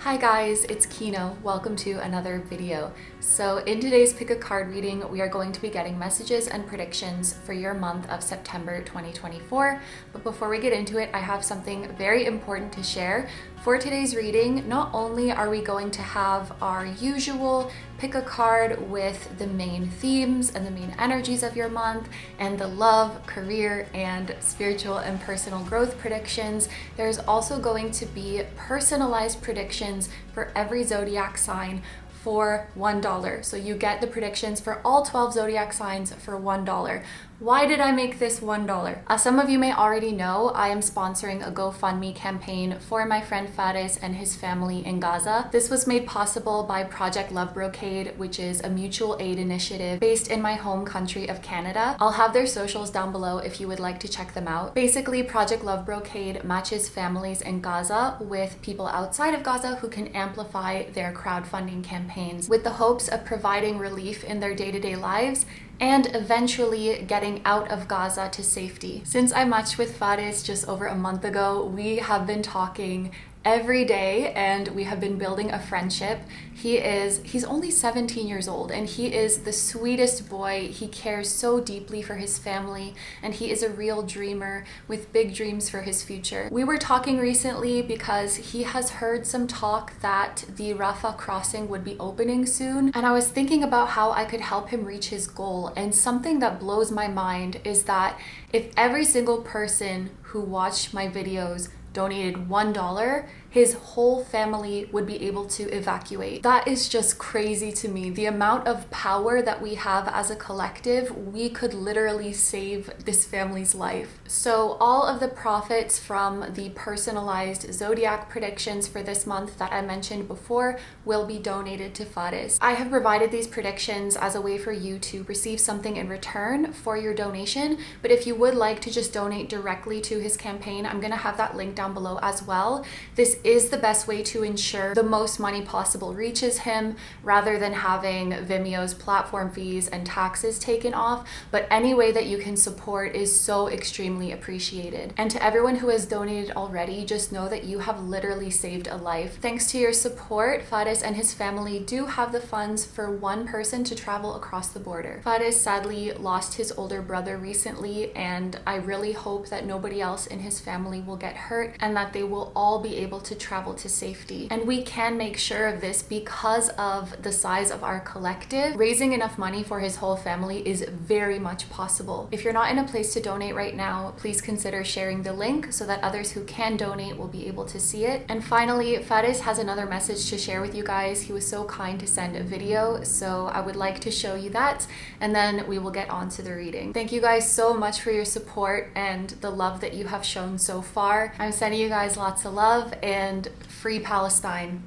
Hi guys, it's Kino. Welcome to another video. So in today's pick a card reading, we are going to be getting messages and predictions for your month of September 2024. But before we get into it, I have something very important to share. For today's reading, not only are we going to have our usual pick a card with the main themes and the main energies of your month and the love, career, and spiritual and personal growth predictions, there's also going to be personalized predictions for every zodiac sign for $1. So you get the predictions for all 12 zodiac signs for $1. Why did I make this $1? As some of you may already know, I am sponsoring a GoFundMe campaign for my friend Faris and his family in Gaza. This was made possible by Project Love Brocade, which is a mutual aid initiative based in my home country of Canada. I'll have their socials down below if you would like to check them out. Basically, Project Love Brocade matches families in Gaza with people outside of Gaza who can amplify their crowdfunding campaigns with the hopes of providing relief in their day-to-day lives and eventually getting out of Gaza to safety. Since I matched with Faris just over a month ago, we have been talking every day and we have been building a friendship. He's only 17 years old and he is the sweetest boy. He cares so deeply for his family and he is a real dreamer with big dreams for his future. We were talking recently because he has heard some talk that the Rafah crossing would be opening soon, and I was thinking about how I could help him reach his goal. And something that blows my mind is that if every single person who watched my videos donated $1, his whole family would be able to evacuate. That is just crazy to me. The amount of power that we have as a collective, we could literally save this family's life. So all of the profits from the personalized zodiac predictions for this month that I mentioned before will be donated to Faris. I have provided these predictions as a way for you to receive something in return for your donation, but if you would like to just donate directly to his campaign, I'm gonna have that link down below as well. This is the best way to ensure the most money possible reaches him rather than having Vimeo's platform fees and taxes taken off. But any way that you can support is so extremely appreciated. And to everyone who has donated already, just know that you have literally saved a life. Thanks to your support, Faris and his family do have the funds for one person to travel across the border. Faris sadly lost his older brother recently, and I really hope that nobody else in his family will get hurt and that they will all be able to travel to safety. And we can make sure of this because of the size of our collective. Raising enough money for his whole family is very much possible. If you're not in a place to donate right now, please consider sharing the link so that others who can donate will be able to see it. And finally, Faris has another message to share with you guys. He was so kind to send a video, so I would like to show you that, and then we will get on to the reading. Thank you guys so much for your support and the love that you have shown so far. I'm sending you guys lots of love and free Palestine.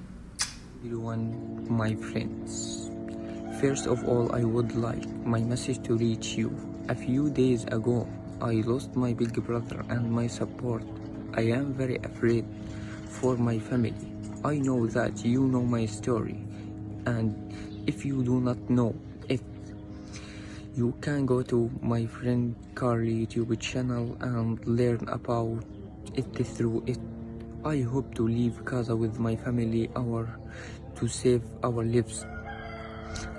Everyone, my friends. First of all, I would like my message to reach you. A few days ago, I lost my big brother and my support. I am very afraid for my family. I know that you know my story, and if you do not know it, you can go to my friend Carly YouTube channel and learn about it through it. I hope to leave Gaza with my family to save our lives.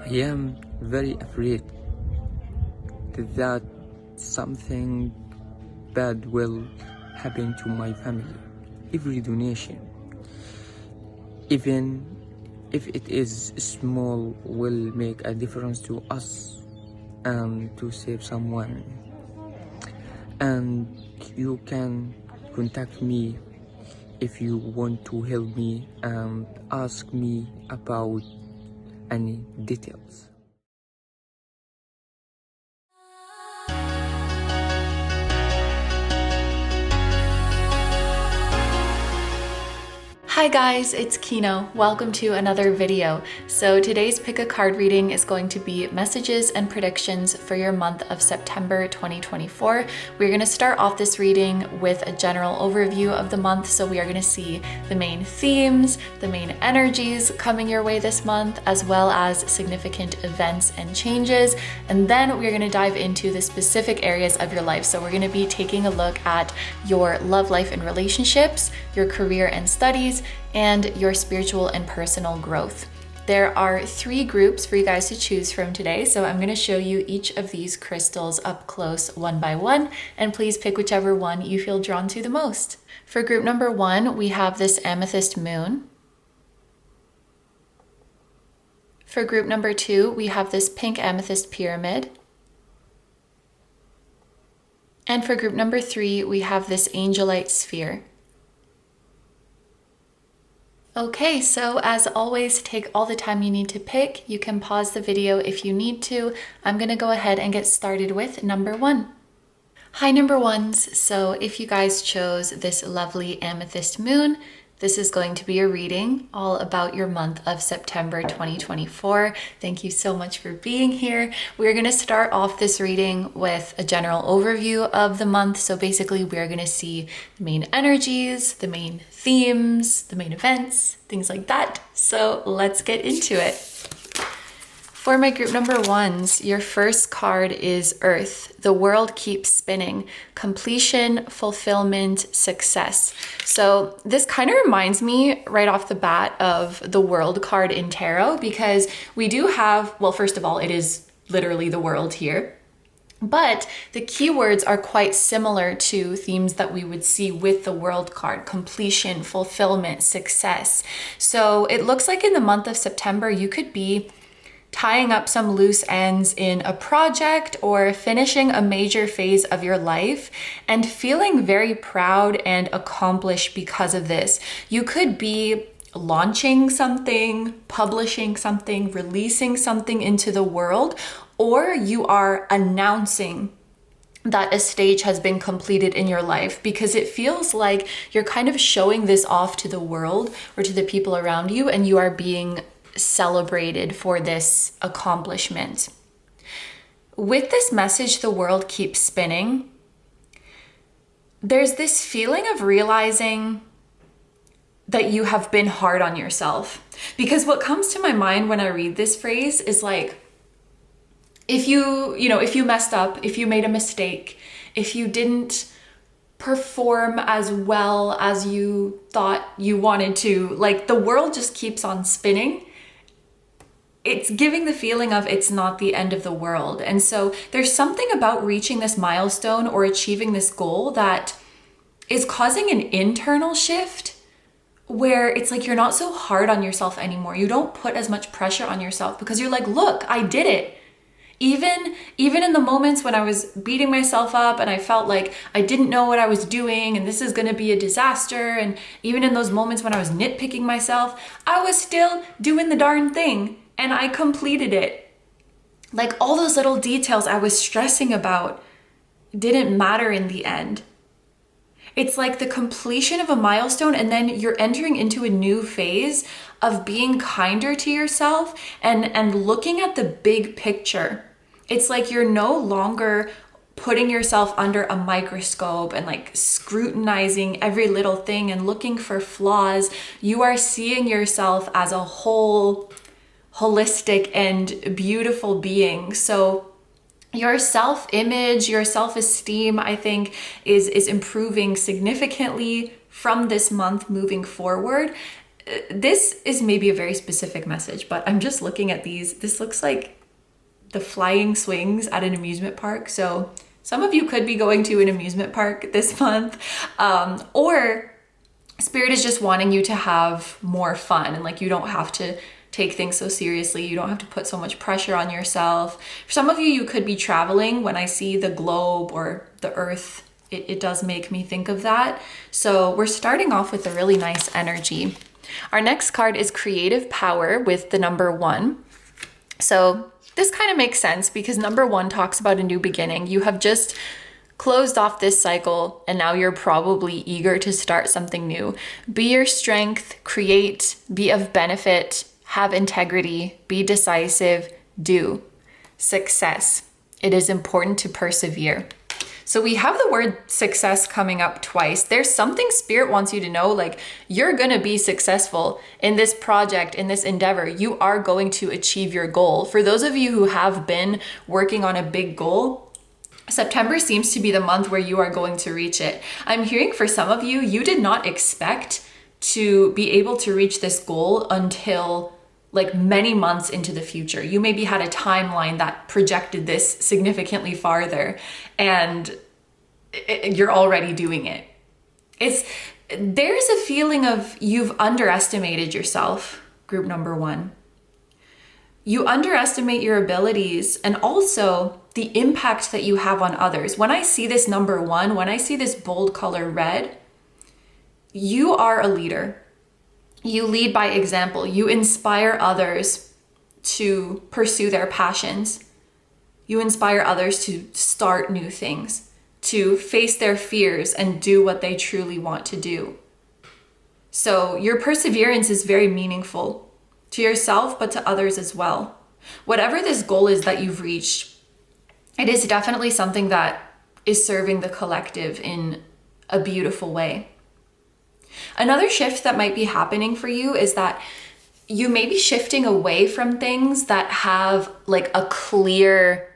I am very afraid that something bad will happen to my family. Every donation, even if it is small, will make a difference to us and to save someone. And you can contact me if you want to help me and ask me about any details. Hi guys, it's Kino. Welcome to another video. So today's pick a card reading is going to be messages and predictions for your month of September 2024. We're going to start off this reading with a general overview of the month. So we are going to see the main themes, the main energies coming your way this month, as well as significant events and changes. And then we're going to dive into the specific areas of your life. So we're going to be taking a look at your love life and relationships, your career and studies, and your spiritual and personal growth. There are 3 groups for you guys to choose from today, so I'm going to show you each of these crystals up close one by one, and please pick whichever one you feel drawn to the most. For group number 1, we have this Amethyst Moon. For group number 2, we have this pink amethyst pyramid. And for group number 3, we have this Angelite Sphere. Okay, so as always, take all the time you need to pick. You can pause the video if you need to. I'm gonna go ahead and get started with number 1. Hi number 1s, so if you guys chose this lovely Amethyst Moon, this is going to be a reading all about your month of September 2024. Thank you so much for being here. We're going to start off this reading with a general overview of the month. So basically we're going to see the main energies, the main themes, the main events, things like that. So let's get into it. For my group number 1s, your first card is Earth. The world keeps spinning. Completion, fulfillment, success. So this kind of reminds me right off the bat of the World card in tarot, because we do have, well, first of all, it is literally the world here. But the keywords are quite similar to themes that we would see with the World card: completion, fulfillment, success. So it looks like in the month of September, you could be tying up some loose ends in a project or finishing a major phase of your life and feeling very proud and accomplished because of this. You could be launching something, publishing something, releasing something into the world, or you are announcing that a stage has been completed in your life, because it feels like you're kind of showing this off to the world or to the people around you, and you are being celebrated for this accomplishment. With this message, the world keeps spinning, there's this feeling of realizing that you have been hard on yourself. Because what comes to my mind when I read this phrase is like, if you messed up, if you made a mistake, if you didn't perform as well as you thought you wanted to, like, the world just keeps on spinning. It's giving the feeling of it's not the end of the world. And so there's something about reaching this milestone or achieving this goal that is causing an internal shift where it's like you're not so hard on yourself anymore. You don't put as much pressure on yourself because you're like, look, I did it. Even in the moments when I was beating myself up and I felt like I didn't know what I was doing and this is going to be a disaster, and even in those moments when I was nitpicking myself, I was still doing the darn thing. And I completed it. Like, all those little details I was stressing about didn't matter in the end. It's like the completion of a milestone, and then you're entering into a new phase of being kinder to yourself and looking at the big picture. It's like you're no longer putting yourself under a microscope and like scrutinizing every little thing and looking for flaws. You are seeing yourself as a whole, holistic and beautiful being. So your self-image, your self-esteem, I think is improving significantly from this month moving forward. This is maybe a very specific message, but I'm just looking at these. This looks like the flying swings at an amusement park. So some of you could be going to an amusement park this month, or Spirit is just wanting you to have more fun, and like you don't have to take things so seriously. You don't have to put so much pressure on yourself. For some of you, you could be traveling. When I see the globe or the earth, it does make me think of that. So we're starting off with a really nice energy. Our next card is Creative Power with the number 1. So this kind of makes sense because number 1 talks about a new beginning. You have just closed off this cycle and now you're probably eager to start something new. Be your strength, create, be of benefit, have integrity, be decisive, do. Success. It is important to persevere. So we have the word success coming up twice. There's something Spirit wants you to know, like you're going to be successful in this project, in this endeavor. You are going to achieve your goal. For those of you who have been working on a big goal, September seems to be the month where you are going to reach it. I'm hearing for some of you, you did not expect to be able to reach this goal until like many months into the future. You maybe had a timeline that projected this significantly farther, and you're already doing it. There's a feeling of you've underestimated yourself, group number 1. You underestimate your abilities and also the impact that you have on others. When I see this number 1, when I see this bold color red, you are a leader. You lead by example. You inspire others to pursue their passions. You inspire others to start new things, to face their fears and do what they truly want to do. So your perseverance is very meaningful to yourself, but to others as well. Whatever this goal is that you've reached, it is definitely something that is serving the collective in a beautiful way. Another shift that might be happening for you is that you may be shifting away from things that have like a clear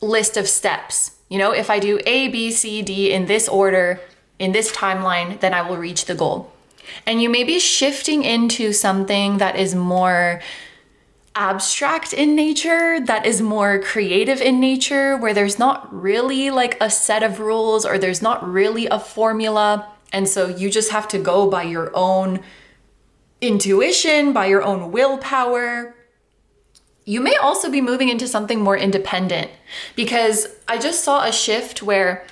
list of steps. You know, if I do A, B, C, D in this order, in this timeline, then I will reach the goal. And you may be shifting into something that is more abstract in nature, that is more creative in nature, where there's not really like a set of rules or there's not really a formula. And so you just have to go by your own intuition, by your own willpower. You may also be moving into something more independent, because I just saw a shift where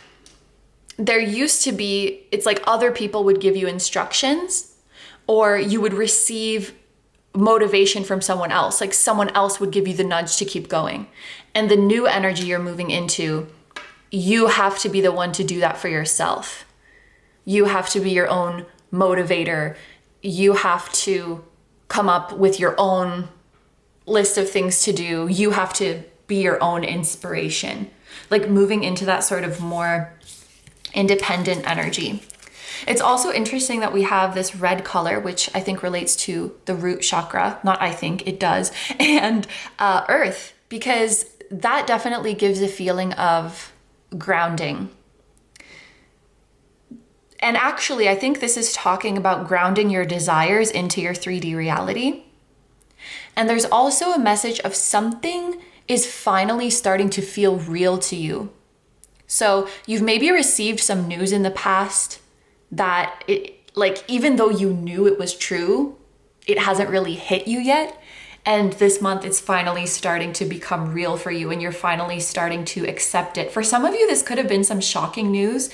there used to be, it's like other people would give you instructions, or you would receive motivation from someone else. Like someone else would give you the nudge to keep going. And the new energy you're moving into, you have to be the one to do that for yourself. You have to be your own motivator. You have to come up with your own list of things to do. You have to be your own inspiration. Like moving into that sort of more independent energy. It's also interesting that we have this red color, which I think relates to the root chakra. Not I think, it does. And earth, because that definitely gives a feeling of grounding. And actually, I think this is talking about grounding your desires into your 3D reality. And there's also a message of something is finally starting to feel real to you. So you've maybe received some news in the past that even though you knew it was true, it hasn't really hit you yet. And this month it's finally starting to become real for you, and you're finally starting to accept it. For some of you, this could have been some shocking news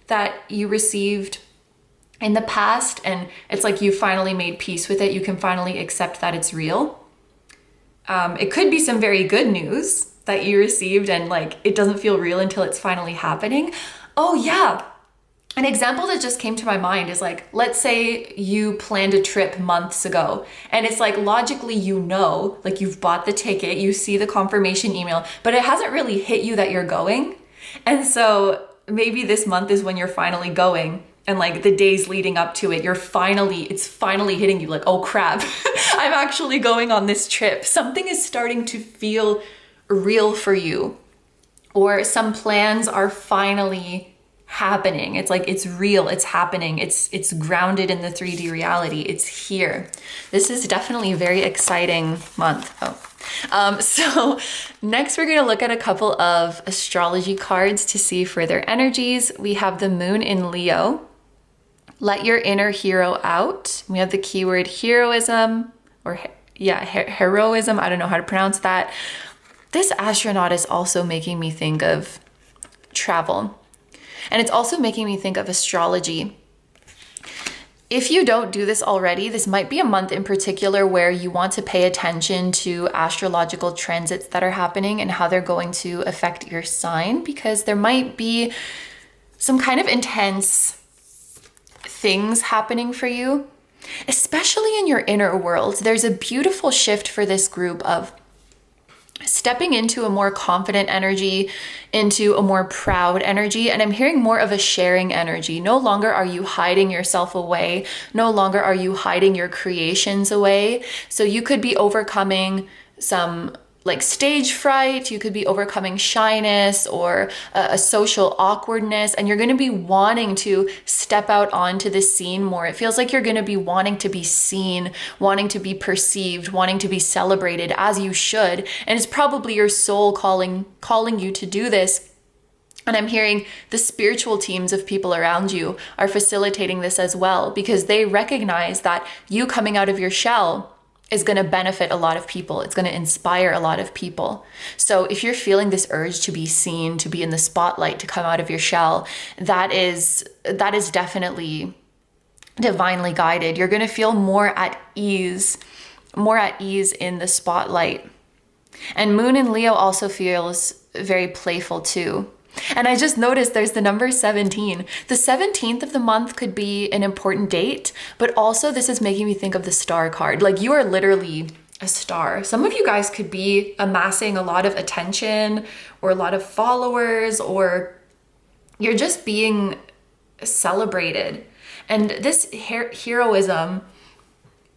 that you received in the past, and it's like you finally made peace with it. You can finally accept that it's real. It could be some very good news that you received, and like it doesn't feel real until it's finally happening. Oh yeah. An example that just came to my mind is like, let's say you planned a trip months ago, and it's like logically, you know, like you've bought the ticket, you see the confirmation email, but it hasn't really hit you that you're going. And so maybe this month is when you're finally going, and like the days leading up to it, it's finally hitting you like, oh crap, I'm actually going on this trip. Something is starting to feel real for you, or some plans are finally happening. It's like, it's real, it's happening, it's grounded in the 3D reality, it's here. This is definitely a very exciting month. So next we're going to look at a couple of astrology cards to see further energies. We have the moon in Leo. Let your inner hero out. We have the keyword heroism, or heroism. I don't know how to pronounce that. This astronaut is also making me think of travel. And it's also making me think of astrology. If you don't do this already, this might be a month in particular where you want to pay attention to astrological transits that are happening and how they're going to affect your sign, because there might be some kind of intense things happening for you, especially in your inner world. There's a beautiful shift for this group of stepping into a more confident energy, into a more proud energy. And I'm hearing more of a sharing energy. No longer are you hiding yourself away. No longer are you hiding your creations away. So you could be overcoming some like stage fright, you could be overcoming shyness or a social awkwardness, and you're going to be wanting to step out onto the scene more. It feels like you're going to be wanting to be seen, wanting to be perceived, wanting to be celebrated, as you should. And it's probably your soul calling you to do this. And I'm hearing the spiritual teams of people around you are facilitating this as well, because they recognize that you coming out of your shell is going to benefit a lot of people. It's going to inspire a lot of people. So if you're feeling this urge to be seen, to be in the spotlight, to come out of your shell, that is definitely divinely guided. You're going to feel more at ease in the spotlight. And Moon in Leo also feels very playful too. And I just noticed there's the number 17. The 17th of the month could be an important date, but also this is making me think of the star card. Like, you are literally a star. Some of you guys could be amassing a lot of attention or a lot of followers, or you're just being celebrated. And this heroism,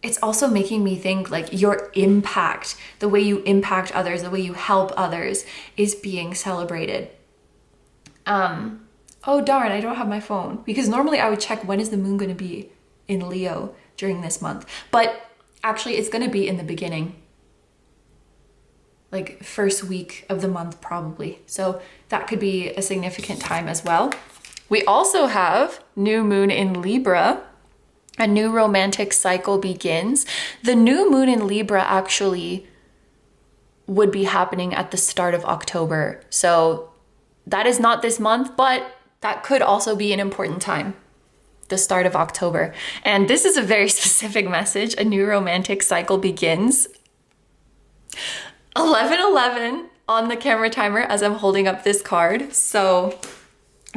it's also making me think like your impact, the way you impact others, the way you help others is being celebrated. Oh darn, I don't have my phone, because normally I would check when is the moon going to be in Leo during this month. But actually it's going to be in the beginning, like first week of the month probably. So that could be a significant time as well. We also have new moon in Libra. A new romantic cycle begins. The new moon in Libra actually would be happening at the start of October. So that is not this month, but that could also be an important time, the start of October. And this is a very specific message. A new romantic cycle begins. 11:11 on the camera timer as I'm holding up this card. So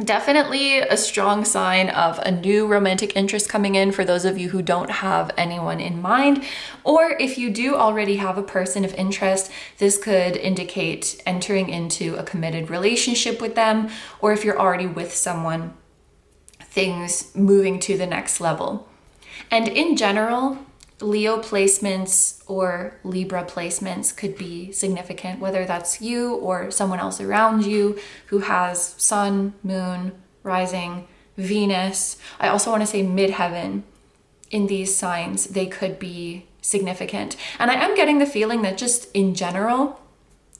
definitely a strong sign of a new romantic interest coming in for those of you who don't have anyone in mind. Or if you do already have a person of interest, this could indicate entering into a committed relationship with them. Or if you're already with someone, things moving to the next level. And in general, Leo placements or Libra placements could be significant, whether that's you or someone else around you who has sun, moon, rising, Venus. I also want to say midheaven. In these signs, they could be significant. And I am getting the feeling that just in general,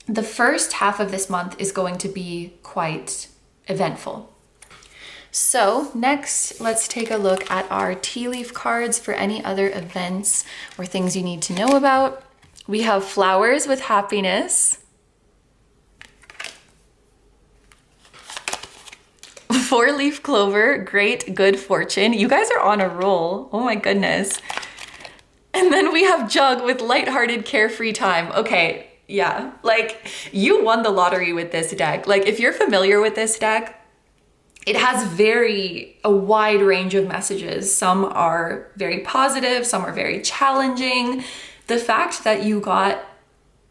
the first half of this month is going to be quite eventful. So next, let's take a look at our tea leaf cards for any other events or things you need to know about. We have flowers with happiness. 4-leaf clover, great good fortune. You guys are on a roll. Oh my goodness. And then we have jug with lighthearted carefree time. Okay, yeah, like you won the lottery with this deck. Like if you're familiar with this deck, it has a wide range of messages. Some are very positive, some are very challenging. The fact that you got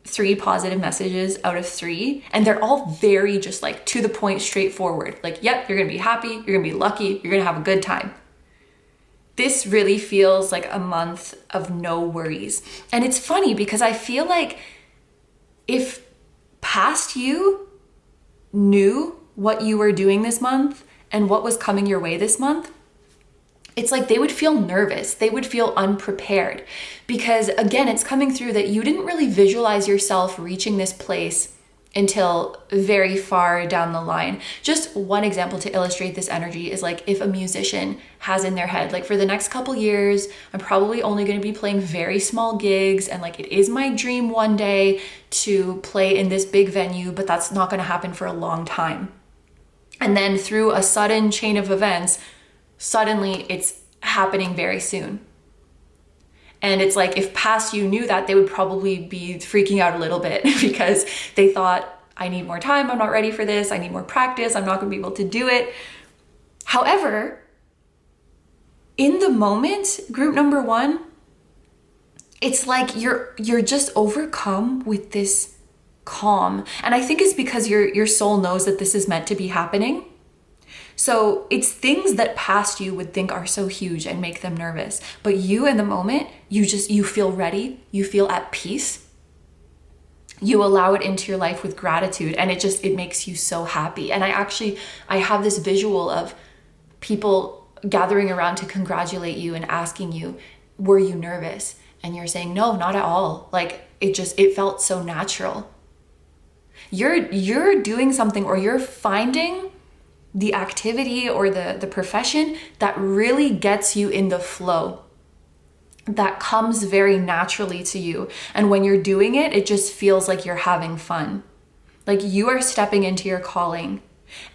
3 positive messages out of 3, and they're all very just like to the point, straightforward. Like, yep, you're gonna be happy, you're gonna be lucky, you're gonna have a good time. This really feels like a month of no worries. And it's funny because I feel like if past you knew what you were doing this month and what was coming your way this month, it's like they would feel nervous. They would feel unprepared because again, it's coming through that you didn't really visualize yourself reaching this place until very far down the line. Just one example to illustrate this energy is like if a musician has in their head, like for the next couple years, I'm probably only going to be playing very small gigs and like it is my dream one day to play in this big venue, but that's not going to happen for a long time. And then through a sudden chain of events, suddenly it's happening very soon. And it's like if past you knew that, they would probably be freaking out a little bit because they thought, I need more time, I'm not ready for this, I need more practice, I'm not gonna be able to do it. However, in the moment, group number 1, it's like you're just overcome with this calm. And I think it's because your soul knows that this is meant to be happening. So it's things that past you would think are so huge and make them nervous. But you in the moment, you feel ready, you feel at peace. you allow it into your life with gratitude, and it makes you so happy. And I have this visual of people gathering around to congratulate you and asking you, were you nervous? And you're saying, no, not at all. Like it felt so natural. You're doing something, or you're finding the activity or the profession that really gets you in the flow, that comes very naturally to you. And when you're doing it, it just feels like you're having fun. Like you are stepping into your calling.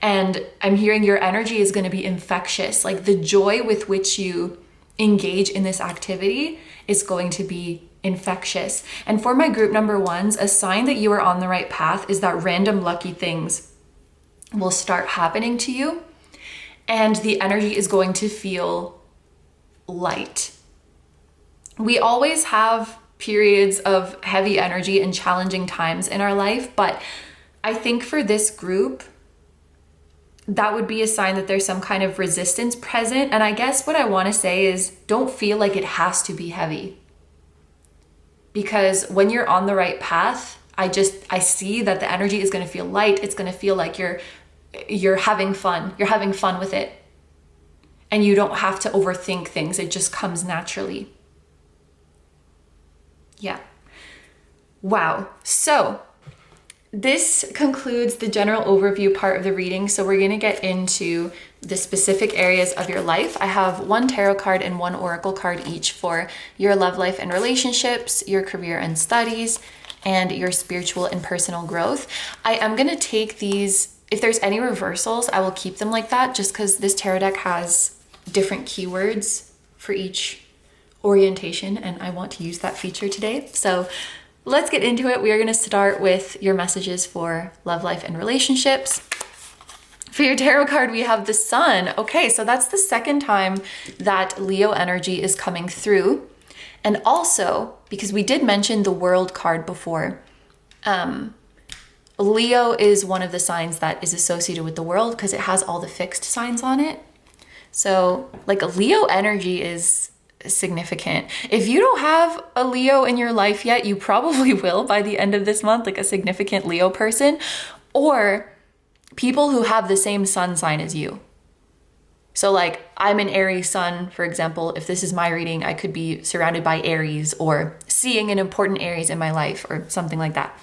And I'm hearing your energy is going to be infectious. Like the joy with which you engage in this activity is going to be infectious. And for my group number ones, a sign that you are on the right path is that random lucky things will start happening to you, and the energy is going to feel light. We always have periods of heavy energy and challenging times in our life, but I think for this group, that would be a sign that there's some kind of resistance present. And I guess what I want to say is, don't feel like it has to be heavy. Because when you're on the right path, I see that the energy is going to feel light. It's going to feel like you're having fun. You're having fun with it. And you don't have to overthink things. It just comes naturally. Yeah. Wow. So this concludes the general overview part of the reading. So we're going to get into the specific areas of your life. I have one tarot card and one oracle card each for your love life and relationships, your career and studies, and your spiritual and personal growth. I am going to take these, if there's any reversals, I will keep them like that, just because this tarot deck has different keywords for each orientation, and I want to use that feature today. So let's get into it. We are going to start with your messages for love life and relationships. For your tarot card, we have the Sun. Okay, so that's the second time that Leo energy is coming through. And also, because we did mention the World card before, Leo is one of the signs that is associated with the World because it has all the fixed signs on it. So like a Leo energy is significant. If you don't have a Leo in your life yet, you probably will by the end of this month, like a significant Leo person, or people who have the same sun sign as you. So like I'm an Aries sun, for example. If this is my reading, I could be surrounded by Aries or seeing an important Aries in my life or something like that.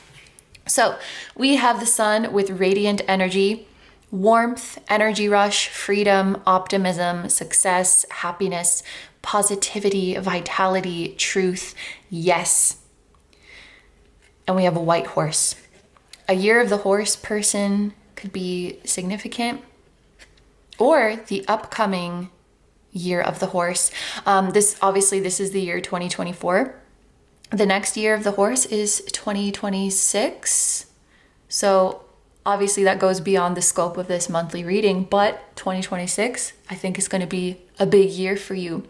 So we have the Sun with radiant energy, warmth, energy rush, freedom, optimism, success, happiness, positivity, vitality, truth, yes. And we have a white horse. A year of the horse person could be significant, or the upcoming year of the horse. This is the year 2024. The next year of the horse is 2026. So obviously that goes beyond the scope of this monthly reading, but 2026, I think, is going to be a big year for you.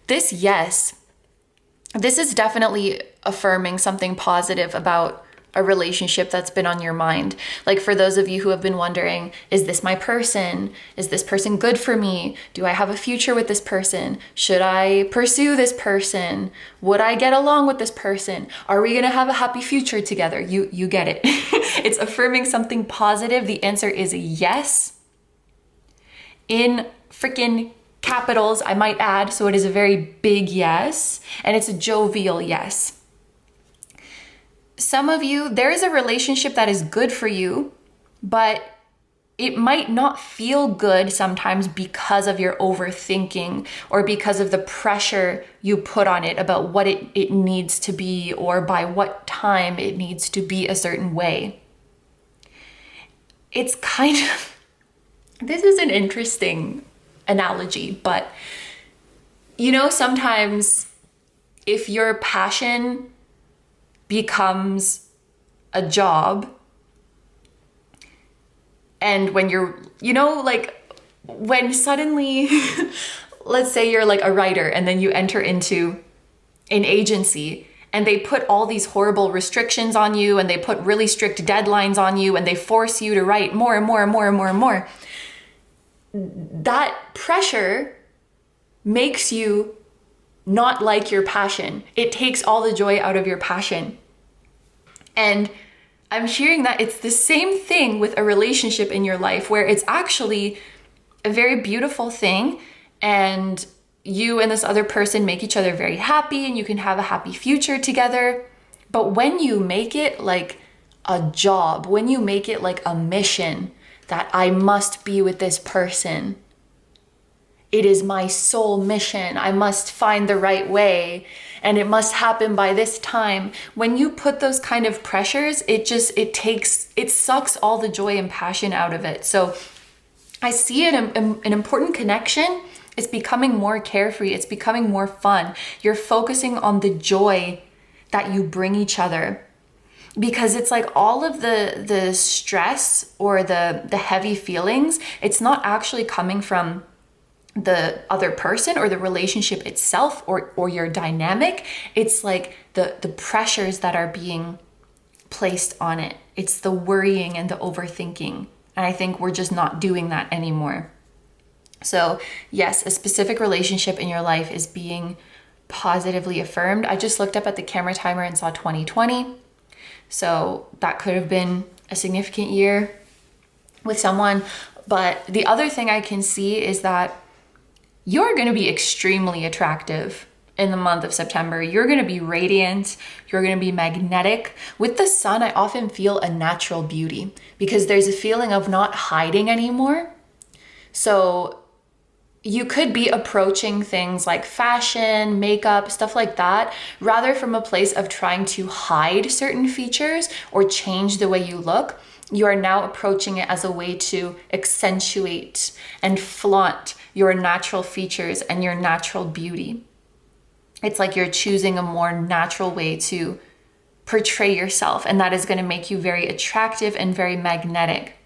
This is definitely affirming something positive about a relationship that's been on your mind. Like for those of you who have been wondering, is this my person? Is this person good for me? Do I have a future with this person? Should I pursue this person? Would I get along with this person? Are we gonna have a happy future together? You get it. It's affirming something positive. The answer is yes. In freaking capitals, I might add. So it is a very big yes, and it's a jovial yes. Some of you, there is a relationship that is good for you, but it might not feel good sometimes because of your overthinking or because of the pressure you put on it about what it needs to be or by what time it needs to be a certain way. It's kind of, this is an interesting analogy, but you know, sometimes if your passion becomes a job, and when you're, you know, like when suddenly, let's say you're like a writer and then you enter into an agency and they put all these horrible restrictions on you and they put really strict deadlines on you and they force you to write more and more and more and more and more. That pressure makes you not like your passion. It takes all the joy out of your passion. And I'm hearing that it's the same thing with a relationship in your life, where it's actually a very beautiful thing, and you and this other person make each other very happy, and you can have a happy future together. But when you make it like a job, when you make it like a mission, that I must be with this person, it is my sole mission, I must find the right way, and it must happen by this time. When you put those kind of pressures, it sucks all the joy and passion out of it. So I see an important connection. It's becoming more carefree. It's becoming more fun. You're focusing on the joy that you bring each other, because it's like all of the stress or the heavy feelings, it's not actually coming from the other person or the relationship itself or your dynamic. It's like the pressures that are being placed on it. It's the worrying and the overthinking. And I think we're just not doing that anymore. So yes, a specific relationship in your life is being positively affirmed. I just looked up at the camera timer and saw 2020. So that could have been a significant year with someone. But the other thing I can see is that you're going to be extremely attractive in the month of September. You're going to be radiant. You're going to be magnetic. With the sun, I often feel a natural beauty because there's a feeling of not hiding anymore. So you could be approaching things like fashion, makeup, stuff like that, rather from a place of trying to hide certain features or change the way you look. You are now approaching it as a way to accentuate and flaunt your natural features and your natural beauty. It's like you're choosing a more natural way to portray yourself, and that is going to make you very attractive and very magnetic.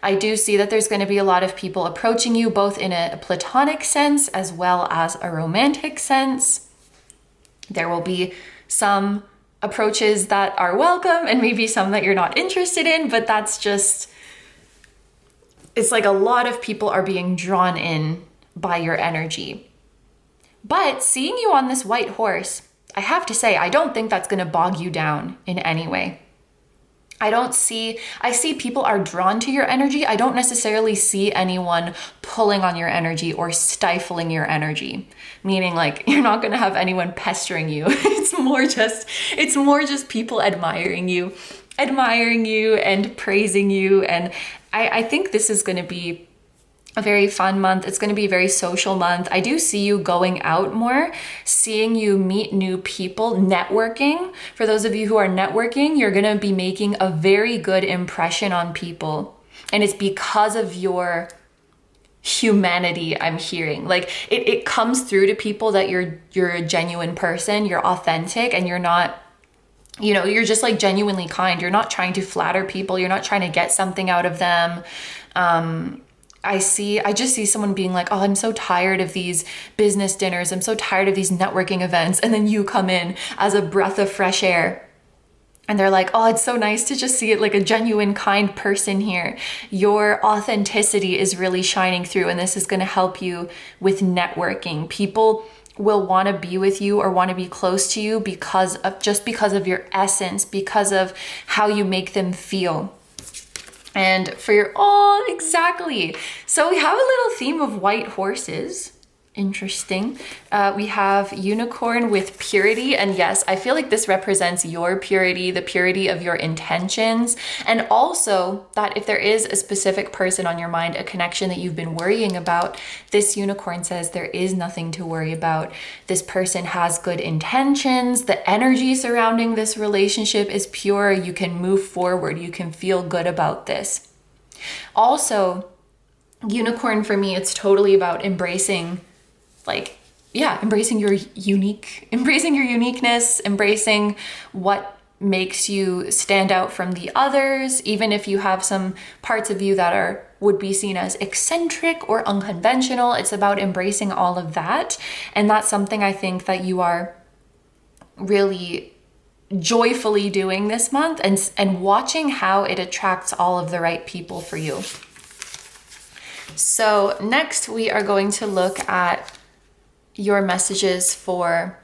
I do see that there's going to be a lot of people approaching you, both in a platonic sense as well as a romantic sense. There will be some approaches that are welcome and maybe some that you're not interested in, but that's just, it's like a lot of people are being drawn in by your energy. But seeing you on this white horse, I have to say, I don't think that's going to bog you down in any way. I see people are drawn to your energy. I don't necessarily see anyone pulling on your energy or stifling your energy, meaning like you're not going to have anyone pestering you. It's more just people admiring you and praising you. And I think this is going to be a very fun month. It's going to be a very social month. I do see you going out more, seeing you meet new people, networking. For those of you who are networking, you're going to be making a very good impression on people. And it's because of your humanity, I'm hearing. Like it comes through to people that you're a genuine person, you're authentic, and you're not, you're just like genuinely kind. You're not trying to flatter people. You're not trying to get something out of them. I just see someone being like, oh, I'm so tired of these business dinners. I'm so tired of these networking events. And then you come in as a breath of fresh air. And they're like, oh, it's so nice to just see it like a genuine, kind person here. Your authenticity is really shining through, and this is going to help you with networking. People will want to be with you or want to be close to you because of your essence, because of how you make them feel. And exactly. So we have a little theme of white horses. Interesting. We have unicorn with purity. And yes, I feel like this represents your purity, the purity of your intentions. And also that if there is a specific person on your mind, a connection that you've been worrying about, this unicorn says there is nothing to worry about. This person has good intentions. The energy surrounding this relationship is pure. You can move forward. You can feel good about this. Also, unicorn for me, it's totally about embracing your uniqueness, embracing what makes you stand out from the others, even if you have some parts of you that would be seen as eccentric or unconventional. It's about embracing all of that. And that's something I think that you are really joyfully doing this month, and watching how it attracts all of the right people for you. So next we are going to look at your messages for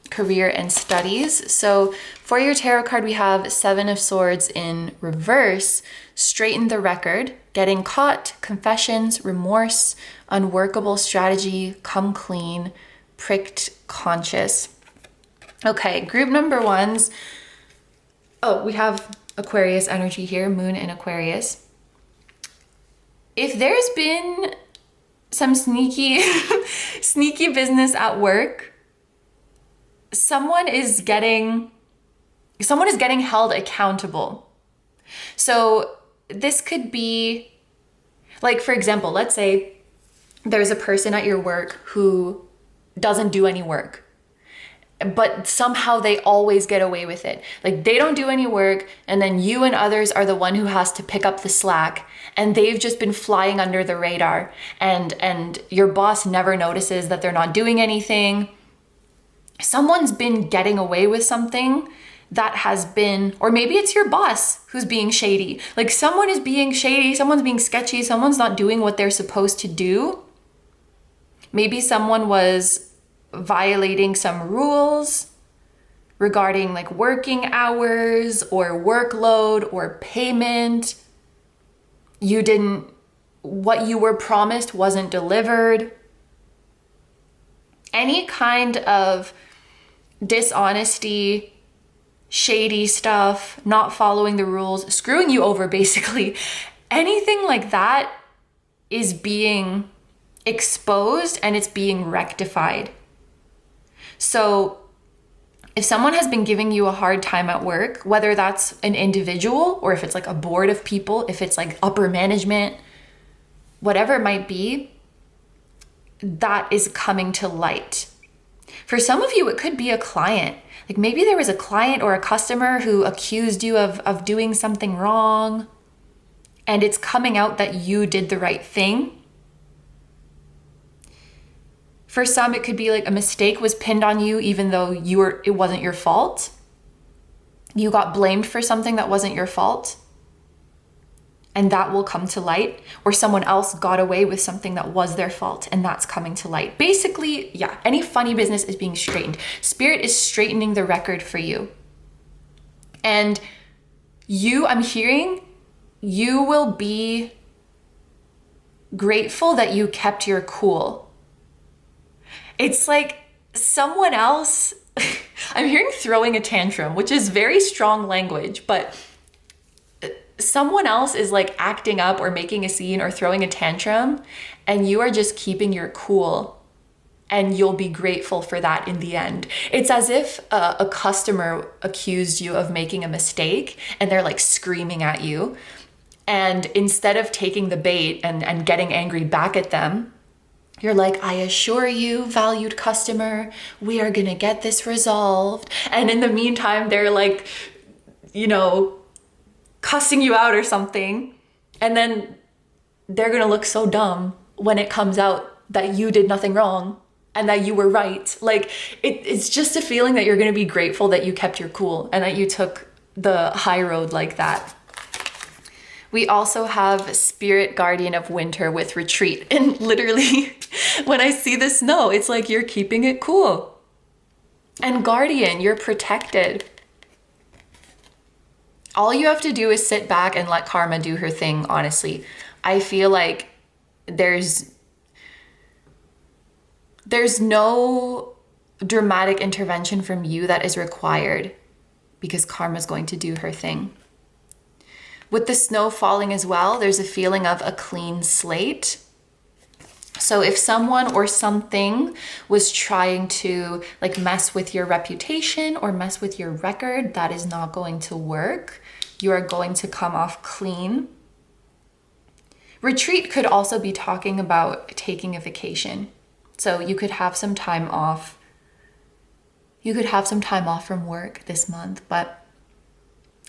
career and studies. So for your tarot card, we have Seven of Swords in reverse, straighten the record, getting caught, confessions, remorse, unworkable strategy, come clean, pricked conscious. Okay, group number ones. Oh, we have Aquarius energy here, moon in Aquarius. If there's been some sneaky business at work, someone is getting held accountable. So this could be, like, for example, let's say there's a person at your work who doesn't do any work, but somehow they always get away with it. Like, they don't do any work, and then you and others are the one who has to pick up the slack, and they've just been flying under the radar, and your boss never notices that they're not doing anything. Someone's been getting away with something that has been, or maybe it's your boss who's being shady. Like, someone is being shady, someone's being sketchy, someone's not doing what they're supposed to do. Maybe someone was violating some rules regarding like working hours or workload or payment. What you were promised wasn't delivered. Any kind of dishonesty, shady stuff, not following the rules, screwing you over basically. Anything like that is being exposed and it's being rectified. So if someone has been giving you a hard time at work, whether that's an individual or if it's like a board of people, if it's like upper management, whatever it might be, that is coming to light. For some of you, it could be a client. Like, maybe there was a client or a customer who accused you of doing something wrong, and it's coming out that you did the right thing. For some, it could be like a mistake was pinned on you, even though it wasn't your fault. You got blamed for something that wasn't your fault, and that will come to light. Or someone else got away with something that was their fault, and that's coming to light. Basically, yeah, any funny business is being straightened. Spirit is straightening the record for you. And I'm hearing, you will be grateful that you kept your cool. It's like someone else, I'm hearing throwing a tantrum, which is very strong language, but someone else is like acting up or making a scene or throwing a tantrum, and you are just keeping your cool, and you'll be grateful for that in the end. It's as if a customer accused you of making a mistake and they're like screaming at you. And instead of taking the bait and getting angry back at them, you're like, I assure you, valued customer, we are gonna get this resolved. And in the meantime, they're like, cussing you out or something. And then they're gonna look so dumb when it comes out that you did nothing wrong and that you were right. Like, it's just a feeling that you're gonna be grateful that you kept your cool and that you took the high road like that. We also have Spirit Guardian of Winter with Retreat. And literally, when I see the snow, it's like you're keeping it cool. And Guardian, you're protected. All you have to do is sit back and let karma do her thing, honestly. I feel like there's no dramatic intervention from you that is required because karma's going to do her thing. With the snow falling as well, there's a feeling of a clean slate. So if someone or something was trying to like mess with your reputation or mess with your record, that is not going to work. You are going to come off clean. Retreat could also be talking about taking a vacation. So you could have some time off. You could have some time off from work this month, but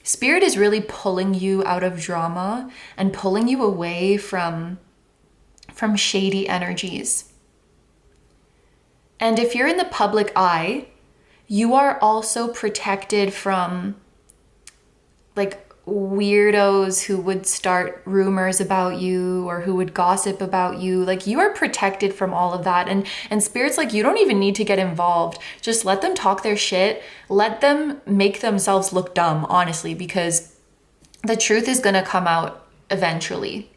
Spirit is really pulling you out of drama and pulling you away from shady energies. And if you're in the public eye, you are also protected from like weirdos who would start rumors about you or who would gossip about you. Like, you are protected from all of that. And Spirit's like, you don't even need to get involved. Just let them talk their shit. Let them make themselves look dumb, honestly, because the truth is gonna come out eventually.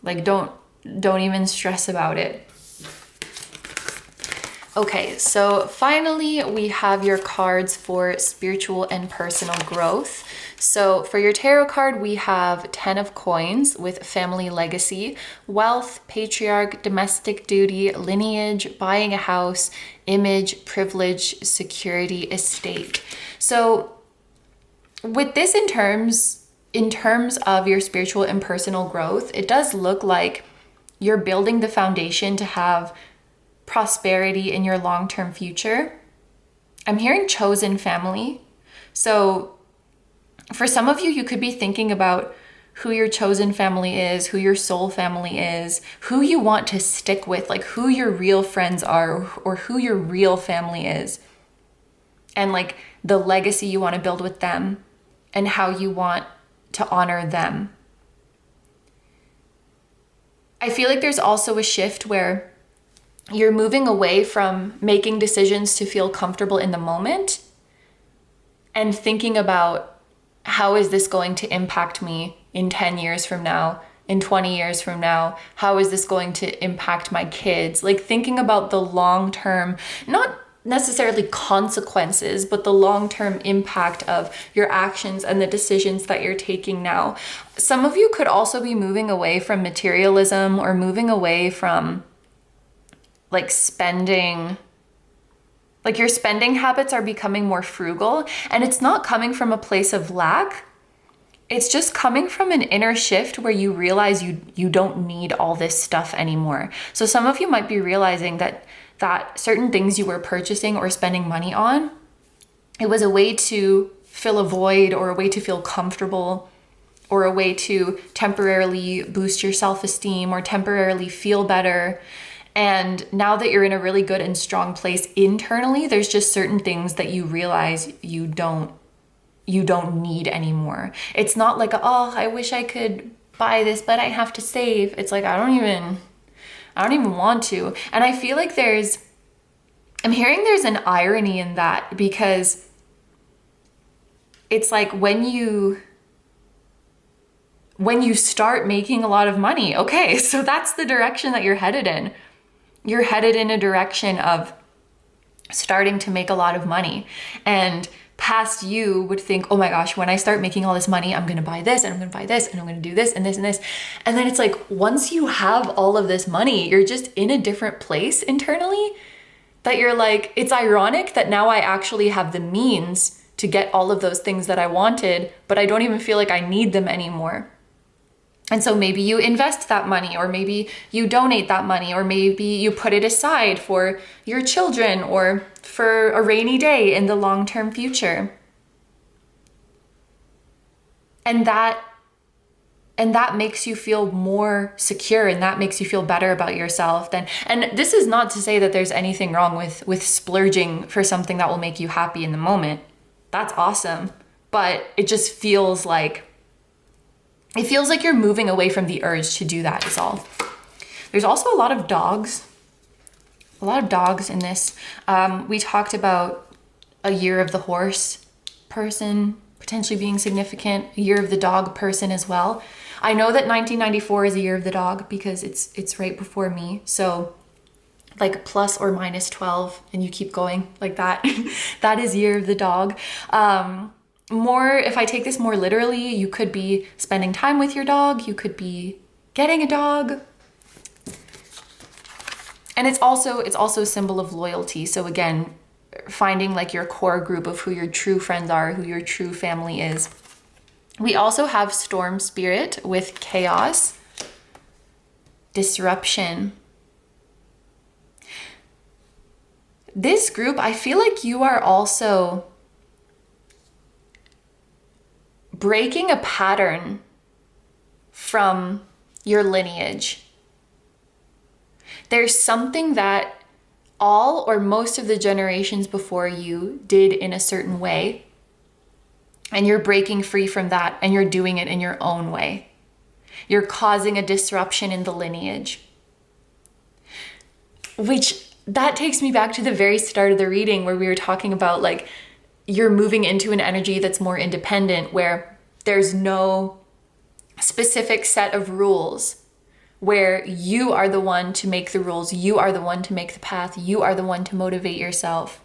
Like, don't even stress about it. Okay, so finally we have your cards for spiritual and personal growth. So for your tarot card, we have 10 of coins with family legacy, wealth, patriarch, domestic duty, lineage, buying a house, image, privilege, security, estate. So with this in terms of your spiritual and personal growth, it does look like you're building the foundation to have prosperity in your long-term future. I'm hearing chosen family. So for some of you, you could be thinking about who your chosen family is, who your soul family is, who you want to stick with, like who your real friends are, or who your real family is, and like the legacy you want to build with them and how you want to honor them. I feel like there's also a shift where you're moving away from making decisions to feel comfortable in the moment and thinking about, how is this going to impact me in 10 years from now, in 20 years from now? How is this going to impact my kids? Like, thinking about the long-term, not necessarily consequences, but the long-term impact of your actions and the decisions that you're taking now. Some of you could also be moving away from materialism or moving away from like spending. Like, your spending habits are becoming more frugal, and it's not coming from a place of lack. It's just coming from an inner shift where you realize you don't need all this stuff anymore. So some of you might be realizing that certain things you were purchasing or spending money on, it was a way to fill a void or a way to feel comfortable or a way to temporarily boost your self-esteem or temporarily feel better. And now that you're in a really good and strong place internally, there's just certain things that you realize you don't need anymore. It's not like, oh, I wish I could buy this, but I have to save. It's like, I don't even want to. And I feel like I'm hearing there's an irony in that, because it's like when you start making a lot of money, okay, so that's the direction that you're headed in. You're headed in a direction of starting to make a lot of money. And past you would think, oh my gosh, when I start making all this money, I'm going to buy this and I'm going to buy this and I'm going to do this and this and this. And then it's like, once you have all of this money, you're just in a different place internally, that you're like, it's ironic that now I actually have the means to get all of those things that I wanted, but I don't even feel like I need them anymore. And so maybe you invest that money, or maybe you donate that money, or maybe you put it aside for your children or for a rainy day in the long-term future. And that makes you feel more secure, and that makes you feel better about yourself. And this is not to say that there's anything wrong with splurging for something that will make you happy in the moment. That's awesome. But it just feels like you're moving away from the urge to do that is all. There's also a lot of dogs in this. We talked about a year of the horse person potentially being significant, a year of the dog person as well. I know that 1994 is a year of the dog because it's right before me. So like plus or minus 12, and you keep going like that. That is year of the dog. If I take this more literally, you could be spending time with your dog. You could be getting a dog. And it's also a symbol of loyalty. So again, finding like your core group of who your true friends are, who your true family is. We also have storm spirit with chaos, disruption. This group, I feel like you are also breaking a pattern from your lineage. There's something that all or most of the generations before you did in a certain way. And you're breaking free from that, and you're doing it in your own way. You're causing a disruption in the lineage. Which, that takes me back to the very start of the reading where we were talking about like, you're moving into an energy that's more independent, where there's no specific set of rules, where you are the one to make the rules, you are the one to make the path, you are the one to motivate yourself.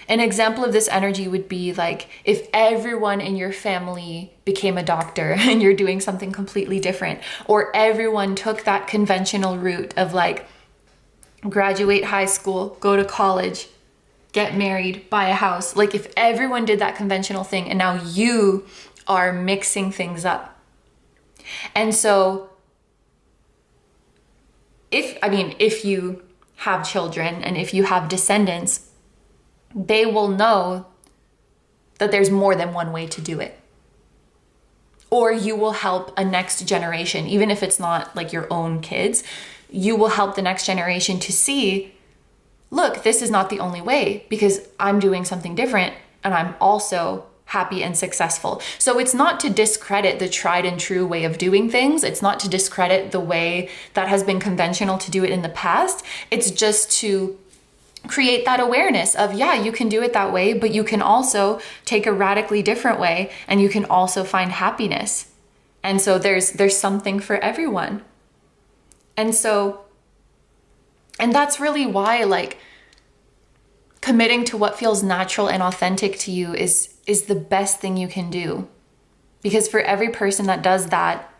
An example of this energy would be like if everyone in your family became a doctor and you're doing something completely different, or everyone took that conventional route of like graduate high school, go to college, get married, buy a house. Like if everyone did that conventional thing and now you are mixing things up. And so if you have children and if you have descendants, they will know that there's more than one way to do it. Or you will help a next generation, even if it's not like your own kids, you will help the next generation to see, look, this is not the only way because I'm doing something different and I'm also happy and successful. So it's not to discredit the tried and true way of doing things. It's not to discredit the way that has been conventional to do it in the past. It's just to create that awareness of, yeah, you can do it that way, but you can also take a radically different way and you can also find happiness. And so there's something for everyone. And that's really why like committing to what feels natural and authentic to you is the best thing you can do. Because for every person that does that,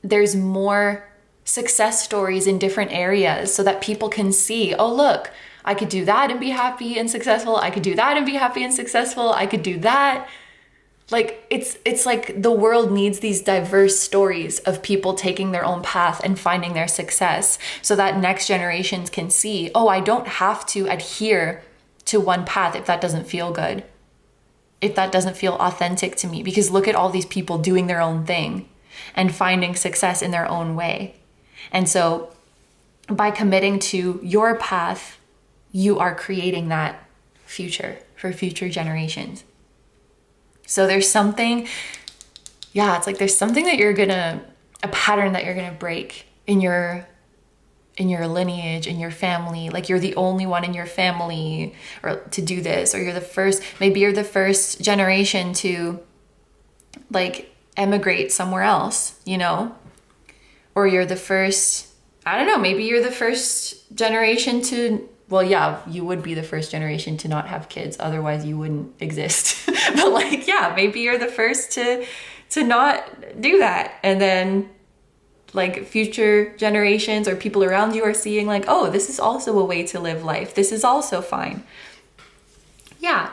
there's more success stories in different areas so that people can see, oh, look, I could do that and be happy and successful. I could do that and be happy and successful. I could do that. Like it's like the world needs these diverse stories of people taking their own path and finding their success so that next generations can see, oh, I don't have to adhere to one path if that doesn't feel good, if that doesn't feel authentic to me, because look at all these people doing their own thing and finding success in their own way. And so by committing to your path, you are creating that future for future generations. So there's something, it's like there's something that a pattern that you're gonna break in your lineage, in your family. Like you're the only one in your family or to do this, or maybe you're the first generation to like emigrate somewhere else, you know? Or you're the first, I don't know, maybe you're the first generation to, well, yeah, you would be the first generation to not have kids. Otherwise you wouldn't exist. But like, yeah, maybe you're the first to not do that. And then like future generations or people around you are seeing like, oh, this is also a way to live life. This is also fine. Yeah.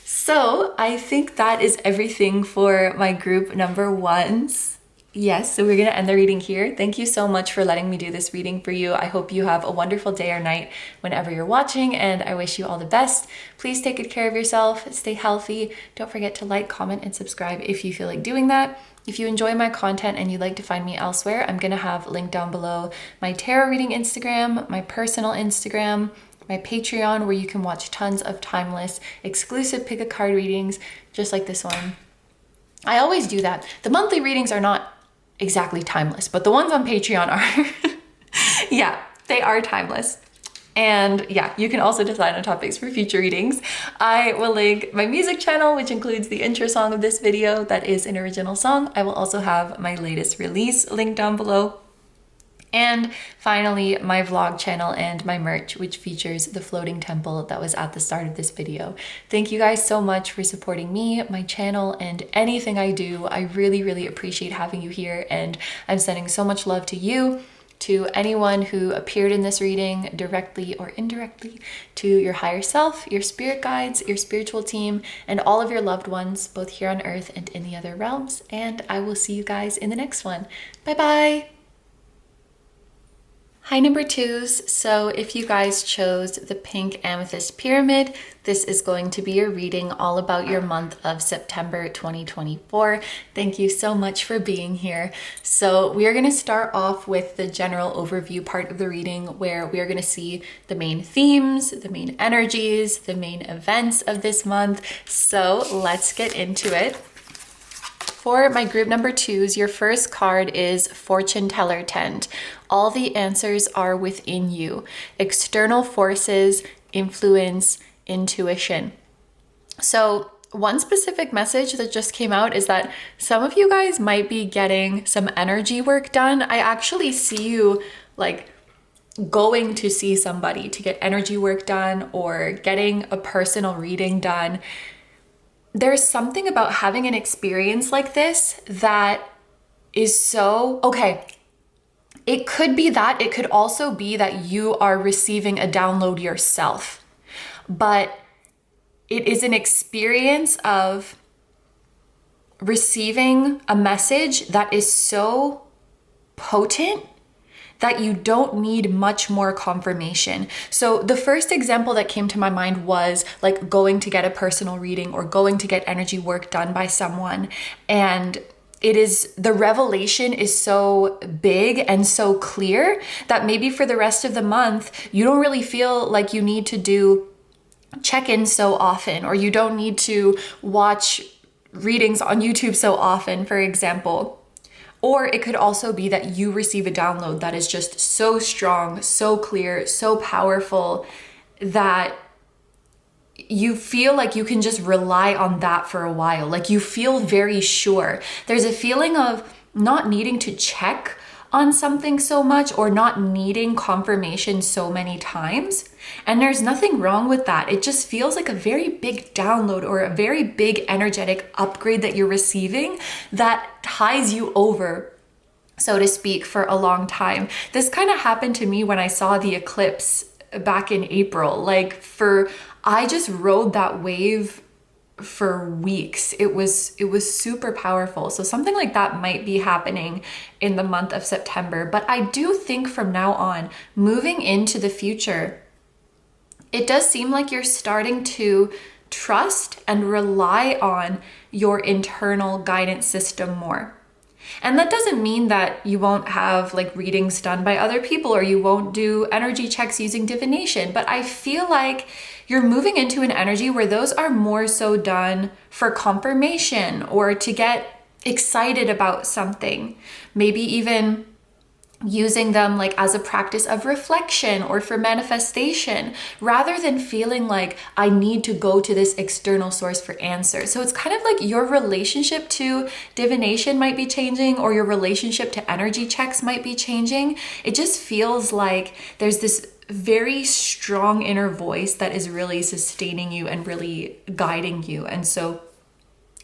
So I think that is everything for my group number ones. Yes, so we're going to end the reading here. Thank you so much for letting me do this reading for you. I hope you have a wonderful day or night whenever you're watching, and I wish you all the best. Please take good care of yourself, stay healthy. Don't forget to like, comment, and subscribe if you feel like doing that. If you enjoy my content and you'd like to find me elsewhere, I'm going to have linked down below my tarot reading Instagram, my personal Instagram, my Patreon, where you can watch tons of timeless, exclusive pick a card readings, just like this one. I always do that. The monthly readings are not exactly timeless, but the ones on Patreon are. Yeah, they are timeless. And yeah, you can also decide on topics for future readings. I will link my music channel, which includes the intro song of this video that is an original song. I will also have my latest release linked down below. And finally, my vlog channel and my merch, which features the floating temple that was at the start of this video. Thank you guys so much for supporting me, my channel, and anything I do. I really, really appreciate having you here, and I'm sending so much love to you, to anyone who appeared in this reading directly or indirectly, to your higher self, your spirit guides, your spiritual team, and all of your loved ones, both here on earth and in the other realms. And I will see you guys in the next one. Bye-bye. Hi number twos. So if you guys chose the pink amethyst pyramid, this is going to be your reading all about your month of September 2024. Thank you so much for being here. So we are going to start off with the general overview part of the reading where we are going to see the main themes, the main energies, the main events of this month. So let's get into it. For my group number twos, your first card is Fortune Teller 10. All the answers are within you. External forces, influence, intuition. So one specific message that just came out is that some of you guys might be getting some energy work done. I actually see you like going to see somebody to get energy work done or getting a personal reading done. There's something about having an experience like this that is so, okay, it could be that. It could also be that you are receiving a download yourself, but it is an experience of receiving a message that is so potent that you don't need much more confirmation. So the first example that came to my mind was like going to get a personal reading or going to get energy work done by someone. And the revelation is so big and so clear that maybe for the rest of the month, you don't really feel like you need to do check-ins so often, or you don't need to watch readings on YouTube so often, for example. Or it could also be that you receive a download that is just so strong, so clear, so powerful that you feel like you can just rely on that for a while. Like you feel very sure. There's a feeling of not needing to check on something so much or not needing confirmation so many times. And there's nothing wrong with that. It just feels like a very big download or a very big energetic upgrade that you're receiving that ties you over, so to speak, for a long time. This kind of happened to me when I saw the eclipse back in April. I just rode that wave for weeks. It was super powerful. So something like that might be happening in the month of September. But I do think from now on, moving into the future, it does seem like you're starting to trust and rely on your internal guidance system more. And that doesn't mean that you won't have like readings done by other people or you won't do energy checks using divination. But I feel like you're moving into an energy where those are more so done for confirmation or to get excited about something. Maybe even using them like as a practice of reflection or for manifestation, rather than feeling like I need to go to this external source for answers. So it's kind of like your relationship to divination might be changing, or your relationship to energy checks might be changing. It just feels like there's this very strong inner voice that is really sustaining you and really guiding you. And so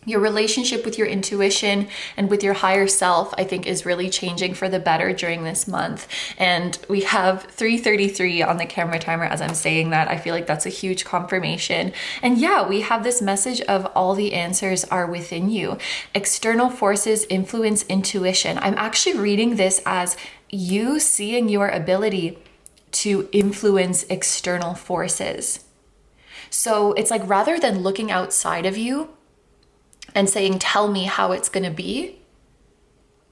your relationship with your intuition and with your higher self, I think, is really changing for the better during this month. And we have 3:33 on the camera timer as I'm saying that. I feel like that's a huge confirmation. And yeah, we have this message of all the answers are within you. External forces influence intuition. I'm actually reading this as you seeing your ability to influence external forces. So it's like rather than looking outside of you and saying, tell me how it's going to be,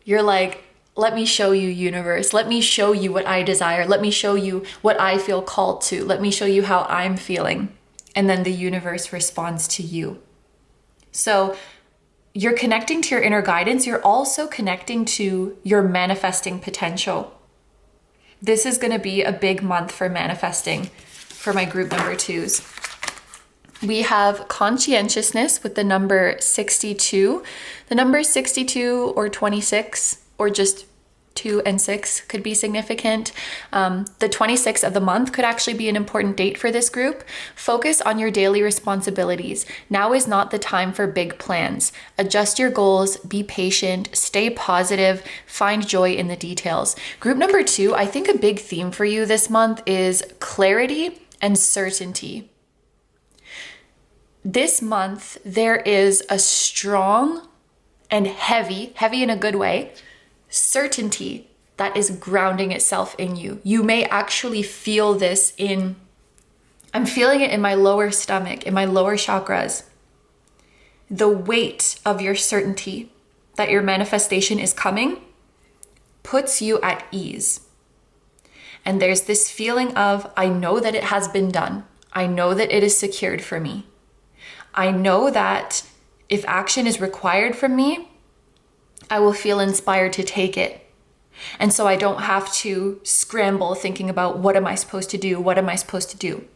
you're like, let me show you, universe. Let me show you what I desire. Let me show you what I feel called to. Let me show you how I'm feeling. And then the universe responds to you. So you're connecting to your inner guidance. You're also connecting to your manifesting potential. This is going to be a big month for manifesting for my group number twos. We have conscientiousness with the number 62. The number 62 or 26 or just 2 and 6 could be significant. The 26th of the month could actually be an important date for this group. Focus on your daily responsibilities. Now is not the time for big plans. Adjust your goals, be patient, stay positive, find joy in the details. Group number 2, I think a big theme for you this month is clarity and certainty. This month, there is a strong and heavy in a good way, certainty that is grounding itself in you. You may actually feel this I'm feeling it in my lower stomach, in my lower chakras. The weight of your certainty that your manifestation is coming puts you at ease. And there's this feeling of, I know that it has been done. I know that it is secured for me. I know that if action is required from me, I will feel inspired to take it. And so I don't have to scramble thinking about what am I supposed to do? What am I supposed to do?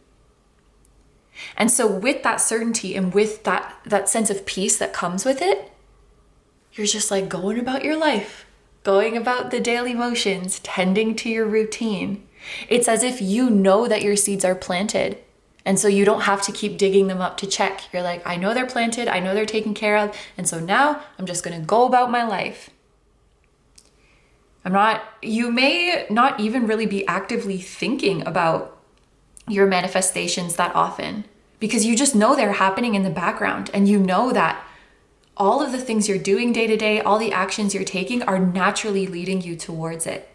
And so with that certainty and with that sense of peace that comes with it, you're just like going about your life, going about the daily motions, tending to your routine. It's as if you know that your seeds are planted. And so you don't have to keep digging them up to check. You're like, I know they're planted. I know they're taken care of. And so now I'm just going to go about my life. You may not even really be actively thinking about your manifestations that often, because you just know they're happening in the background, and you know that all of the things you're doing day to day, all the actions you're taking are naturally leading you towards it.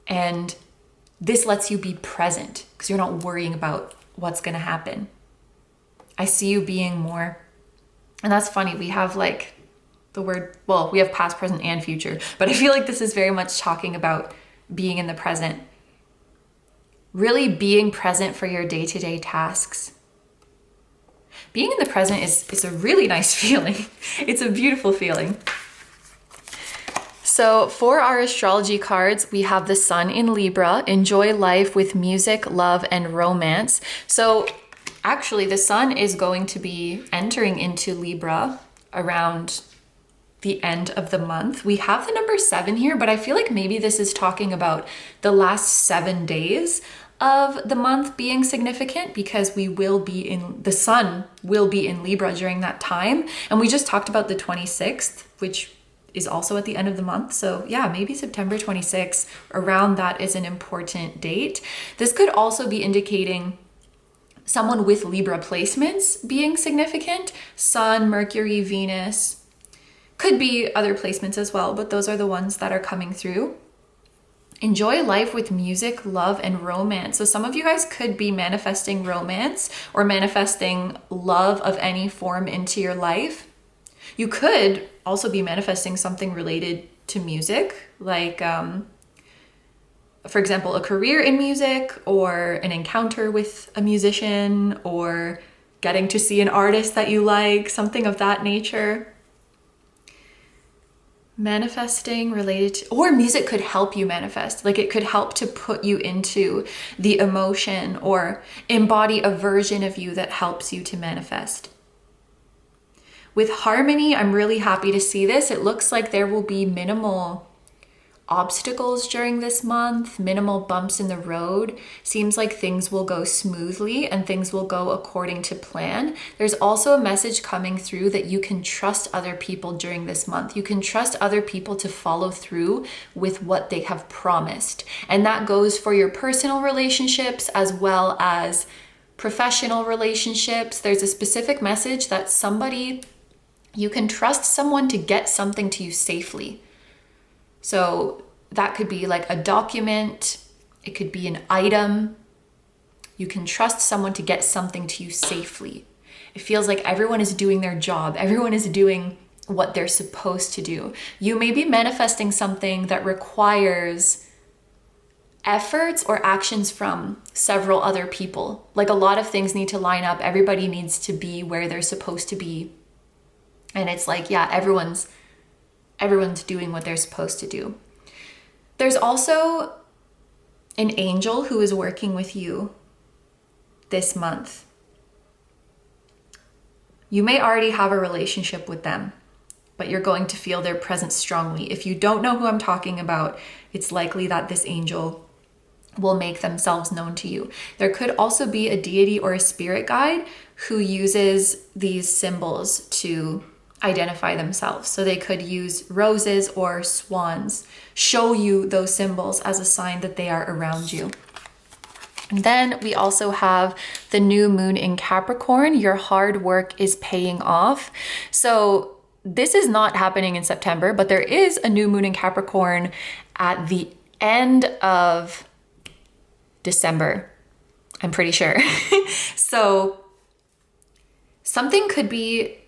And this lets you be present because you're not worrying about what's going to happen. I see you being more, and that's funny, we have like the word, well, we have past, present, and future, but I feel like this is very much talking about being in the present. Really being present for your day-to-day tasks. Being in the present is a really nice feeling. It's a beautiful feeling. So for our astrology cards, we have the Sun in Libra, enjoy life with music, love, and romance. So actually the Sun is going to be entering into Libra around the end of the month. We have the number 7 here, but I feel like maybe this is talking about the last 7 days of the month being significant, because the Sun will be in Libra during that time. And we just talked about the 26th, which is also at the end of the month. So yeah, maybe September 26th, around that is an important date. This could also be indicating someone with Libra placements being significant. Sun, Mercury, Venus. Could be other placements as well, but those are the ones that are coming through. Enjoy life with music, love, and romance. So some of you guys could be manifesting romance or manifesting love of any form into your life. You could also be manifesting something related to music, like, for example, a career in music, or an encounter with a musician, or getting to see an artist that you like, something of that nature. Manifesting related to, or music could help you manifest. Like it could help to put you into the emotion or embody a version of you that helps you to manifest. With harmony, I'm really happy to see this. It looks like there will be minimal obstacles during this month, minimal bumps in the road. Seems like things will go smoothly and things will go according to plan. There's also a message coming through that you can trust other people during this month. You can trust other people to follow through with what they have promised. And that goes for your personal relationships as well as professional relationships. There's a specific message that you can trust someone to get something to you safely. So that could be like a document, it could be an item. You can trust someone to get something to you safely. It feels like everyone is doing their job. Everyone is doing what they're supposed to do. You may be manifesting something that requires efforts or actions from several other people. Like a lot of things need to line up. Everybody needs to be where they're supposed to be. And it's like, yeah, everyone's doing what they're supposed to do. There's also an angel who is working with you this month. You may already have a relationship with them, but you're going to feel their presence strongly. If you don't know who I'm talking about, it's likely that this angel will make themselves known to you. There could also be a deity or a spirit guide who uses these symbols to identify themselves. So they could use roses or swans, show you those symbols as a sign that they are around you. And then we also have the new moon in Capricorn. Your hard work is paying off. So this is not happening in September, but there is a new moon in Capricorn at the end of December, I'm pretty sure. So something could be,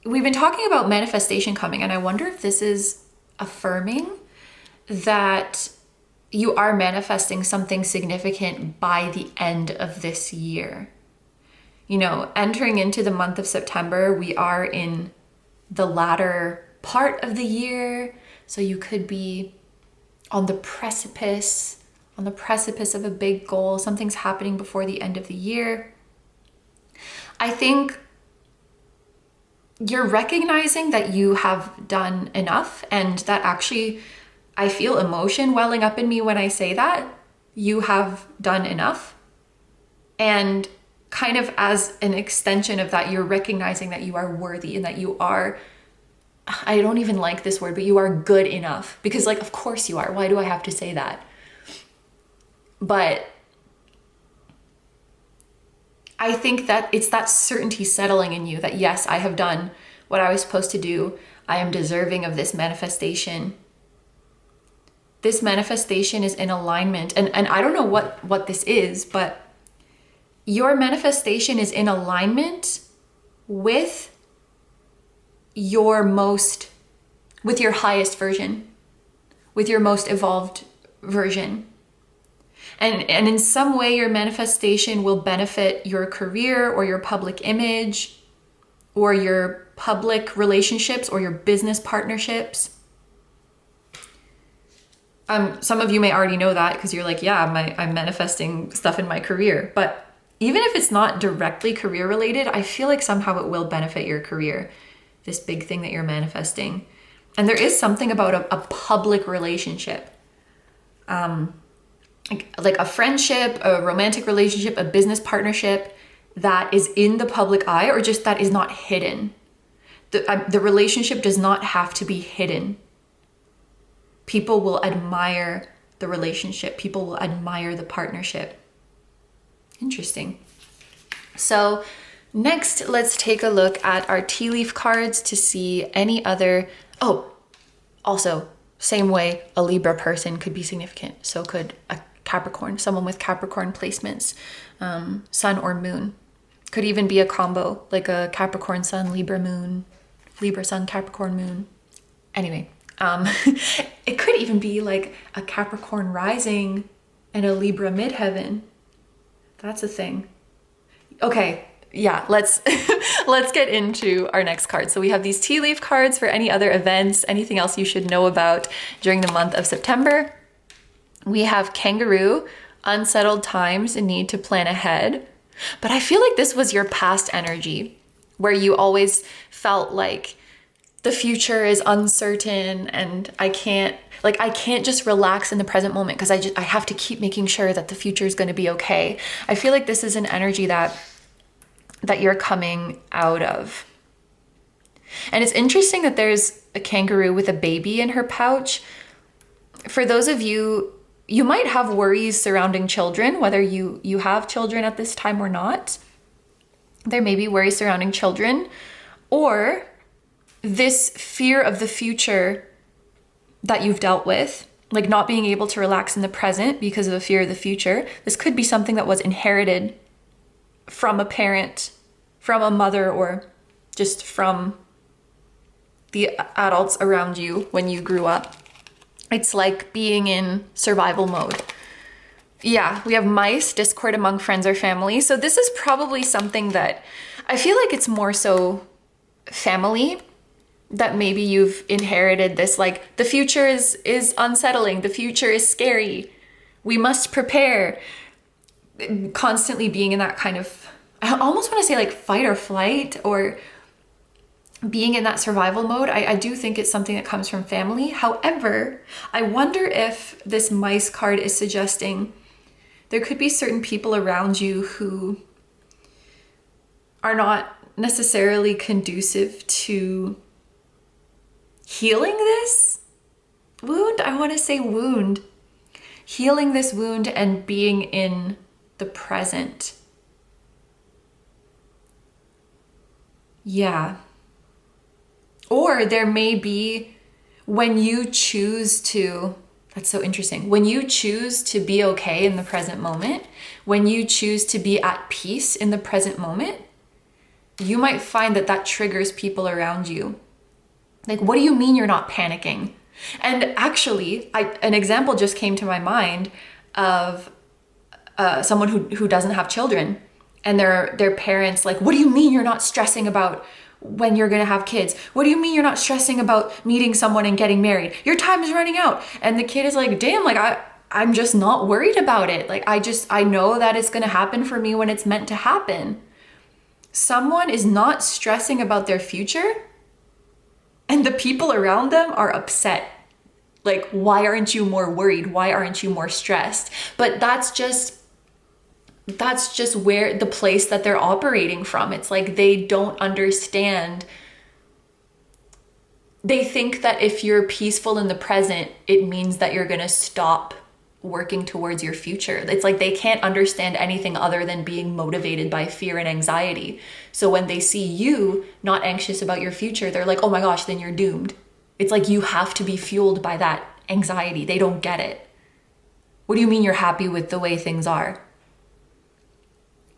we've been talking about manifestation coming, and I wonder if this is affirming that you are manifesting something significant by the end of this year. You know, entering into the month of September, we are in the latter part of the year. So you could be on the precipice of a big goal. Something's happening before the end of the year. I think you're recognizing that you have done enough, and that actually, I feel emotion welling up in me when I say that. You have done enough. And kind of as an extension of that, you're recognizing that you are worthy and that you are, I don't even like this word, but you are good enough. Because like, of course you are. Why do I have to say that? But I think that it's that certainty settling in you that yes, I have done what I was supposed to do. I am deserving of this manifestation. This manifestation is in alignment. And I don't know what this is, but your manifestation is in alignment with your highest version, with your most evolved version. And in some way, your manifestation will benefit your career or your public image or your public relationships or your business partnerships. Some of you may already know that because you're like, yeah, I'm manifesting stuff in my career. But even if it's not directly career related, I feel like somehow it will benefit your career, this big thing that you're manifesting. And there is something about a public relationship. Like a friendship, a romantic relationship, a business partnership that is in the public eye, or just that is not hidden. The relationship does not have to be hidden. People will admire the relationship. People will admire the partnership. Interesting. So next, let's take a look at our tea leaf cards to see any other, also same way a Libra person could be significant. So could a Capricorn, someone with Capricorn placements, sun or moon. Could even be a combo, like a Capricorn sun, Libra moon, Libra sun, Capricorn moon. Anyway, it could even be like a Capricorn rising and a Libra midheaven. That's a thing. Okay, yeah, let's get into our next card. So we have these tea leaf cards for any other events, anything else you should know about during the month of September. We have kangaroo, unsettled times, and need to plan ahead. But I feel like this was your past energy where you always felt like the future is uncertain and I can't just relax in the present moment because I have to keep making sure that the future is going to be okay. I feel like this is an energy that you're coming out of. And it's interesting that there's a kangaroo with a baby in her pouch. For those of you, you might have worries surrounding children, whether you have children at this time or not. There may be worries surrounding children, or this fear of the future that you've dealt with, like not being able to relax in the present because of a fear of the future. This could be something that was inherited from a parent, from a mother, or just from the adults around you when you grew up. It's like being in survival mode. Yeah, we have mice, discord among friends or family. So this is probably something that I feel like it's more so family, that maybe you've inherited this, like the future is unsettling, the future is scary, we must prepare. Constantly being in that kind of, I almost want to say like fight or flight, or being in that survival mode. I do think it's something that comes from family. However, I wonder if this mice card is suggesting there could be certain people around you who are not necessarily conducive to healing this wound. I want to say wound. Healing this wound and being in the present. Yeah. Or there may be when you choose to, that's so interesting, when you choose to be okay in the present moment, when you choose to be at peace in the present moment, you might find that that triggers people around you. Like, what do you mean you're not panicking? And actually, an example just came to my mind of someone who doesn't have children, and their parents like, what do you mean you're not stressing about when you're gonna have kids? What do you mean you're not stressing about meeting someone and getting married? Your time is running out. And the kid is like, damn, like I'm just not worried about it. Like I know that it's gonna happen for me when it's meant to happen. Someone is not stressing about their future, and the people around them are upset. Like, why aren't you more worried? Why aren't you more stressed? But that's just where the place that they're operating from. It's like they don't understand. They think that if you're peaceful in the present, it means that you're gonna stop working towards your future. It's like they can't understand anything other than being motivated by fear and anxiety. So when they see you not anxious about your future, they're like, oh my gosh, then you're doomed. It's like you have to be fueled by that anxiety. They don't get it. What do you mean you're happy with the way things are?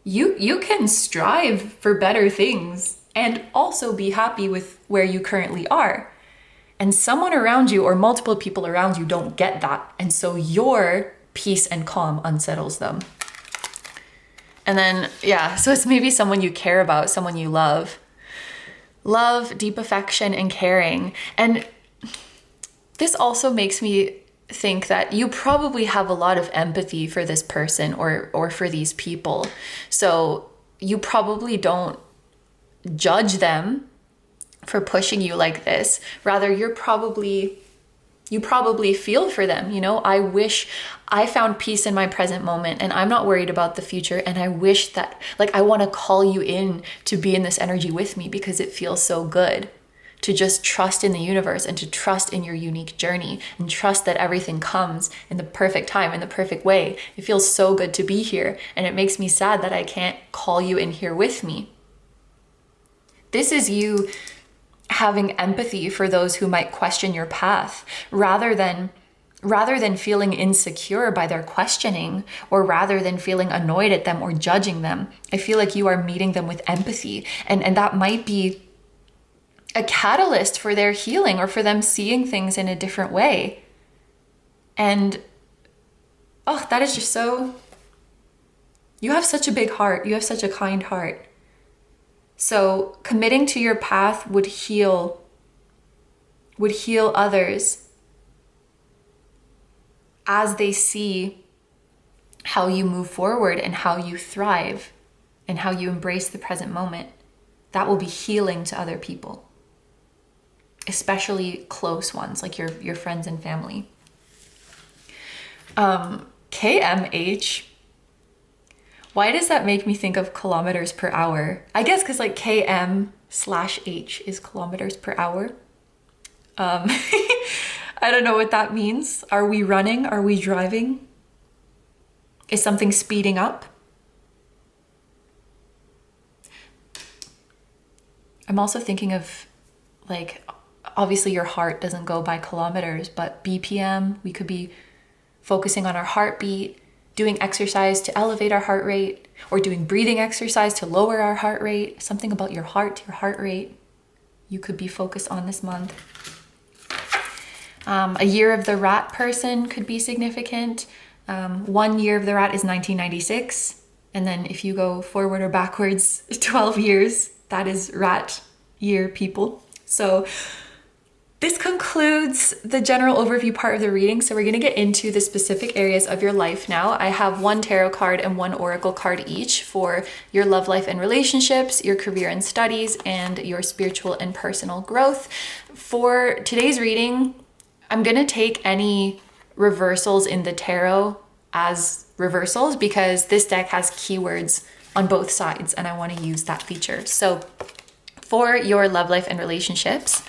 You can strive for better things and also be happy with where you currently are. And someone around you or multiple people around you don't get that. And so your peace and calm unsettles them. And then, yeah, so it's maybe someone you care about, someone you love. Love, deep affection, and caring. And this also makes me think that you probably have a lot of empathy for this person or for these people. So you probably don't judge them for pushing you like this. Rather, you probably feel for them. You know, I wish I found peace in my present moment and I'm not worried about the future. And I wish that, like, I want to call you in to be in this energy with me because it feels so good to just trust in the universe and to trust in your unique journey and trust that everything comes in the perfect time, in the perfect way. It feels so good to be here. And it makes me sad that I can't call you in here with me. This is you having empathy for those who might question your path rather than feeling insecure by their questioning, or rather than feeling annoyed at them or judging them. I feel like you are meeting them with empathy, and that might be a catalyst for their healing or for them seeing things in a different way. And oh, that is just so, you have such a big heart. You have such a kind heart. So committing to your path would heal others as they see how you move forward and how you thrive and how you embrace the present moment. That will be healing to other people, especially close ones like your friends and family. KMH. Why does that make me think of kilometers per hour? I guess because like KM/H is kilometers per hour. I don't know what that means. Are we running? Are we driving? Is something speeding up? I'm also thinking of, like, obviously your heart doesn't go by kilometers, but BPM, we could be focusing on our heartbeat, doing exercise to elevate our heart rate, or doing breathing exercise to lower our heart rate. Something about your heart rate, you could be focused on this month. A year of the rat person could be significant. 1 year of the rat is 1996. And then if you go forward or backwards 12 years, that is rat year people. So this concludes the general overview part of the reading. So we're going to get into the specific areas of your life now. I have one tarot card and one oracle card each for your love life and relationships, your career and studies, and your spiritual and personal growth. For today's reading, I'm going to take any reversals in the tarot as reversals because this deck has keywords on both sides and I want to use that feature. So for your love life and relationships,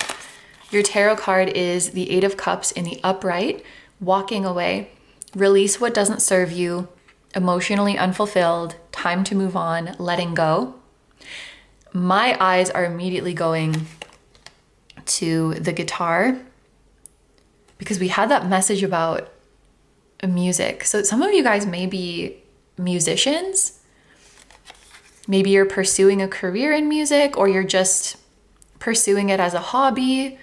your tarot card is the Eight of Cups in the upright, walking away, release what doesn't serve you, emotionally unfulfilled, time to move on, letting go. My eyes are immediately going to the guitar because we had that message about music. So some of you guys may be musicians. Maybe you're pursuing a career in music, or you're just pursuing it as a hobby.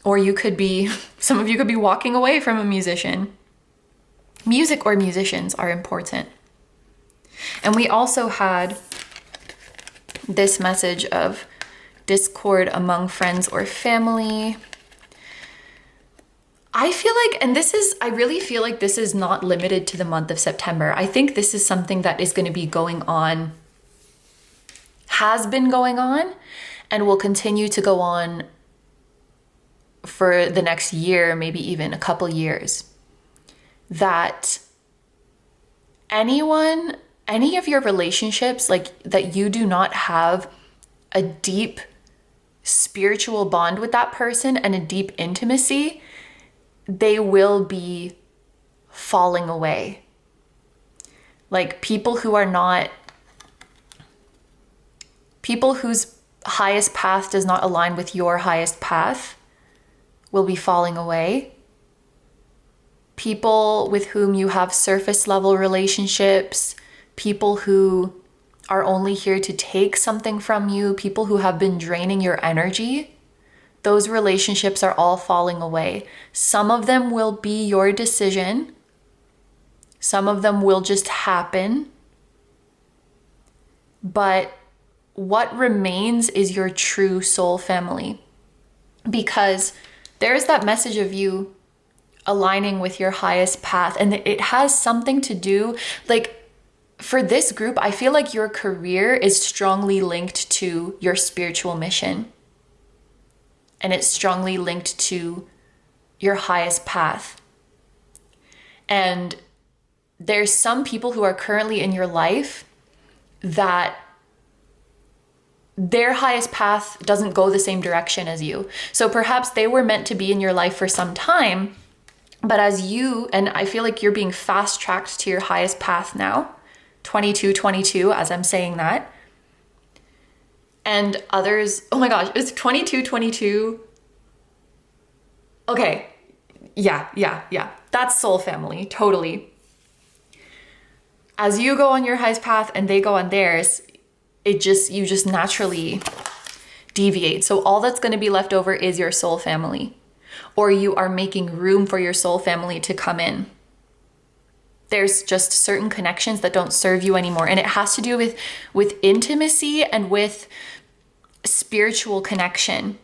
Or you could be, some of you could be walking away from a musician. Music or musicians are important. And we also had this message of discord among friends or family. I feel like, and I really feel like this is not limited to the month of September. I think this is something that is going to be going on, has been going on, and will continue to go on for the next year, maybe even a couple years. That any of your relationships, like that you do not have a deep spiritual bond with that person and a deep intimacy, they will be falling away. Like people whose highest path does not align with your highest path will be falling away. People with whom you have surface level relationships, people who are only here to take something from you, people who have been draining your energy, those relationships are all falling away. Some of them will be your decision. Some of them will just happen. But what remains is your true soul family. Because there's that message of you aligning with your highest path. And it has something to do, like for this group, I feel like your career is strongly linked to your spiritual mission. And it's strongly linked to your highest path. And there's some people who are currently in your life that their highest path doesn't go the same direction as you. So perhaps they were meant to be in your life for some time, but as you, and I feel like you're being fast tracked to your highest path now, 22, as I'm saying that. And others, oh my gosh, it's 22. Okay, yeah. That's soul family, totally. As you go on your highest path and they go on theirs, you just naturally deviate. So all that's going to be left over is your soul family, or you are making room for your soul family to come in. There's just certain connections that don't serve you anymore. And it has to do with intimacy and with spiritual connection.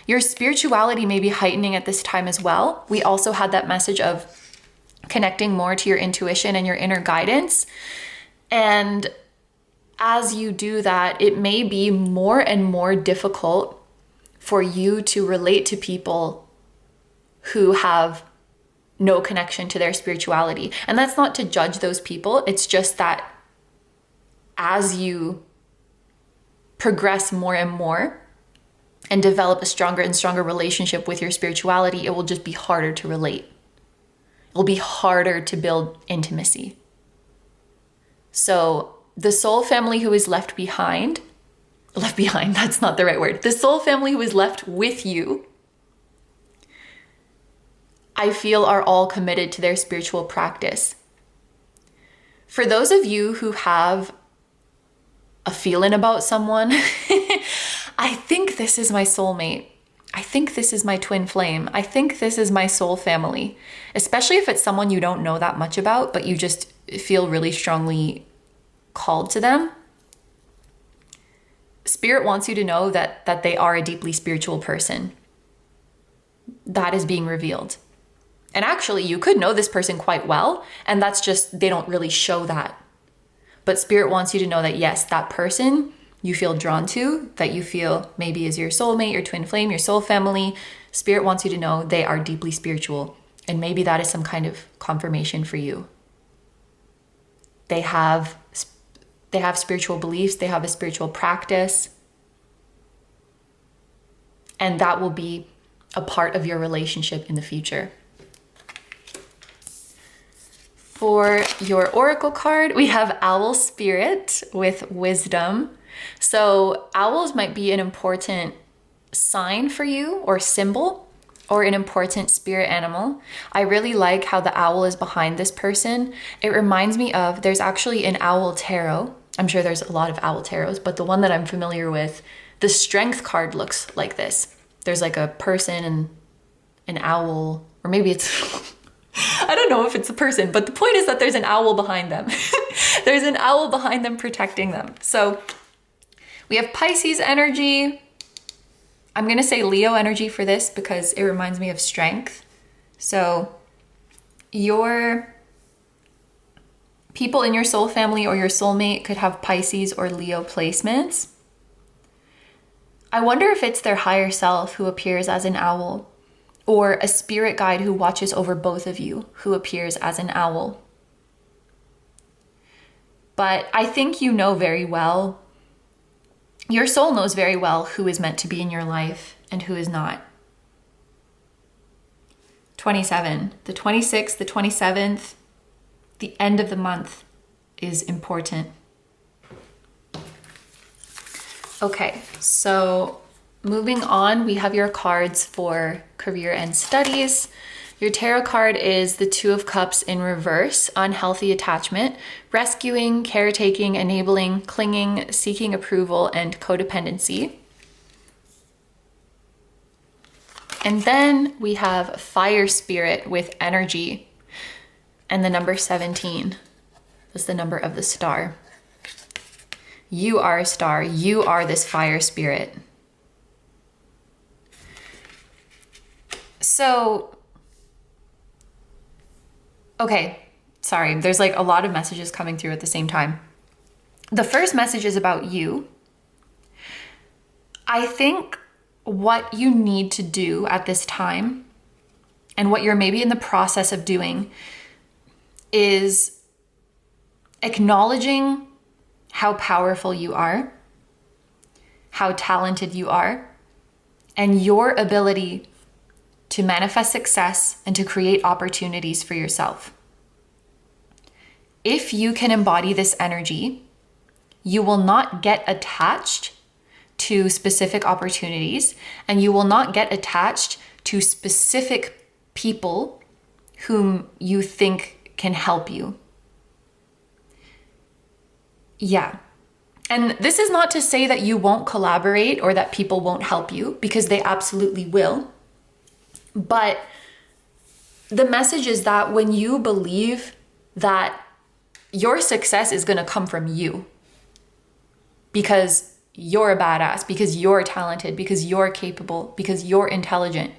Your spirituality may be heightening at this time as well. We also had that message of connecting more to your intuition and your inner guidance. And as you do that, it may be more and more difficult for you to relate to people who have no connection to their spirituality. And that's not to judge those people. It's just that as you progress more and more and develop a stronger and stronger relationship with your spirituality, it will just be harder to relate. It'll be harder to build intimacy. So the soul family who is left behind, that's not the right word. The soul family who is left with you, I feel are all committed to their spiritual practice. For those of you who have a feeling about someone, I think this is my soulmate. I think this is my twin flame. I think this is my soul family, especially if it's someone you don't know that much about, but you just feel really strongly called to them. Spirit wants you to know that they are a deeply spiritual person. That is being revealed. And actually, you could know this person quite well, and that's just, they don't really show that. But Spirit wants you to know that yes, that person you feel drawn to, that you feel maybe is your soulmate, your twin flame, your soul family, Spirit wants you to know they are deeply spiritual. And maybe that is some kind of confirmation for you. They have spiritual beliefs, they have a spiritual practice, and that will be a part of your relationship in the future. For your oracle card, we have Owl Spirit with wisdom. So owls might be an important sign for you or symbol or an important spirit animal. I really like how the owl is behind this person. It reminds me of, there's actually an owl tarot. I'm sure there's a lot of owl tarots, but the one that I'm familiar with, the strength card looks like this. There's like a person and an owl, or maybe it's, I don't know if it's a person, but the point is that there's an owl behind them. There's an owl behind them protecting them. So we have Pisces energy. I'm gonna say Leo energy for this because it reminds me of strength. So your people in your soul family or your soulmate could have Pisces or Leo placements. I wonder if it's their higher self who appears as an owl, or a spirit guide who watches over both of you who appears as an owl. But I think you know very well, your soul knows very well who is meant to be in your life and who is not. 27, the 26th, the 27th, the end of the month is important. Okay, so moving on, we have your cards for career and studies. Your tarot card is the Two of Cups in reverse, unhealthy attachment, rescuing, caretaking, enabling, clinging, seeking approval, and codependency. And then we have fire spirit with energy and the number 17. That's the number of the star. You are a star. You are this fire spirit. So, okay, sorry. There's like a lot of messages coming through at the same time. The first message is about you. I think what you need to do at this time and what you're maybe in the process of doing is acknowledging how powerful you are, how talented you are, and your ability to manifest success and to create opportunities for yourself. If you can embody this energy, you will not get attached to specific opportunities, and you will not get attached to specific people whom you think can help you. Yeah. And this is not to say that you won't collaborate or that people won't help you, because they absolutely will. But the message is that when you believe that your success is going to come from you, because you're a badass, because you're talented, because you're capable, because you're intelligent,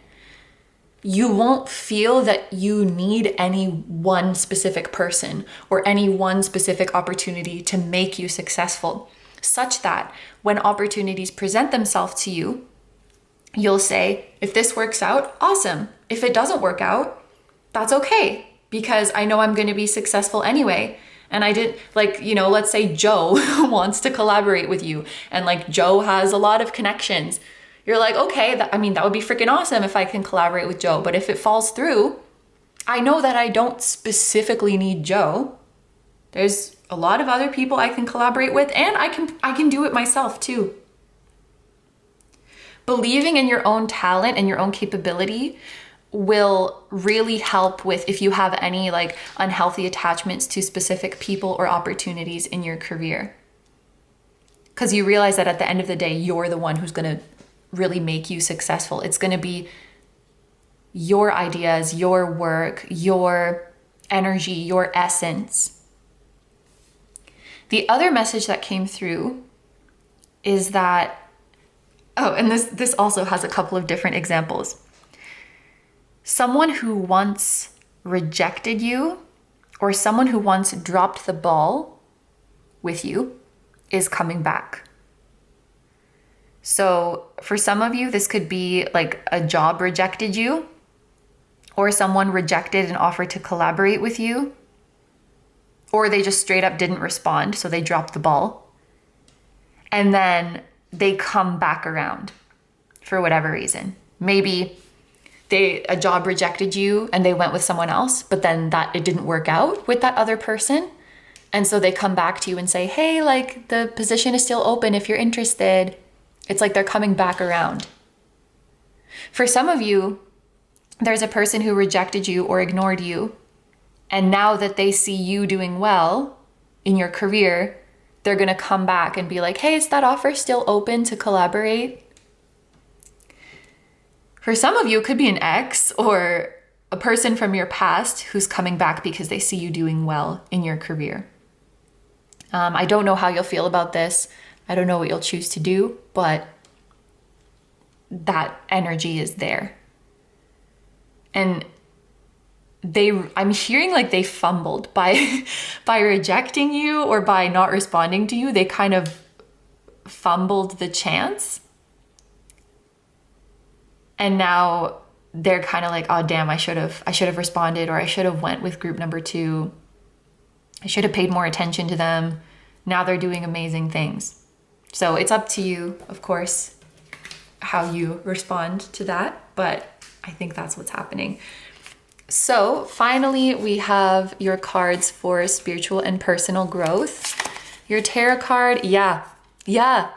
you won't feel that you need any one specific person or any one specific opportunity to make you successful, such that when opportunities present themselves to you, you'll say, if this works out, awesome. If it doesn't work out, that's okay, because I know I'm going to be successful anyway. And I did, like, you know, let's say Joe wants to collaborate with you, and like Joe has a lot of connections. You're like, okay, that would be freaking awesome if I can collaborate with Joe. But if it falls through, I know that I don't specifically need Joe. There's a lot of other people I can collaborate with, and I can do it myself too. Believing in your own talent and your own capability will really help with if you have any like unhealthy attachments to specific people or opportunities in your career. Because you realize that at the end of the day, you're the one who's going to really make you successful. It's going to be your ideas, your work, your energy, your essence. The other message that came through is that, and this also has a couple of different examples. Someone who once rejected you or someone who once dropped the ball with you is coming back. So for some of you, this could be like a job rejected you, or someone rejected an offer to collaborate with you, or they just straight up didn't respond, so they dropped the ball. And then they come back around for whatever reason. Maybe a job rejected you and they went with someone else, but then that it didn't work out with that other person. And so they come back to you and say, hey, like the position is still open if you're interested. It's like they're coming back around. For some of you, there's a person who rejected you or ignored you, and now that they see you doing well in your career, they're going to come back and be like, hey, is that offer still open to collaborate? For some of you, it could be an ex or a person from your past who's coming back because they see you doing well in your career. I don't know how you'll feel about this. I don't know what you'll choose to do, but that energy is there. And I'm hearing like they fumbled by rejecting you or by not responding to you. They kind of fumbled the chance. And now they're kind of like, oh damn, I should have responded, or I should have went with group number 2. I should have paid more attention to them. Now they're doing amazing things. So it's up to you, of course, how you respond to that, but I think that's what's happening. So finally, we have your cards for spiritual and personal growth. Your tarot card, yeah,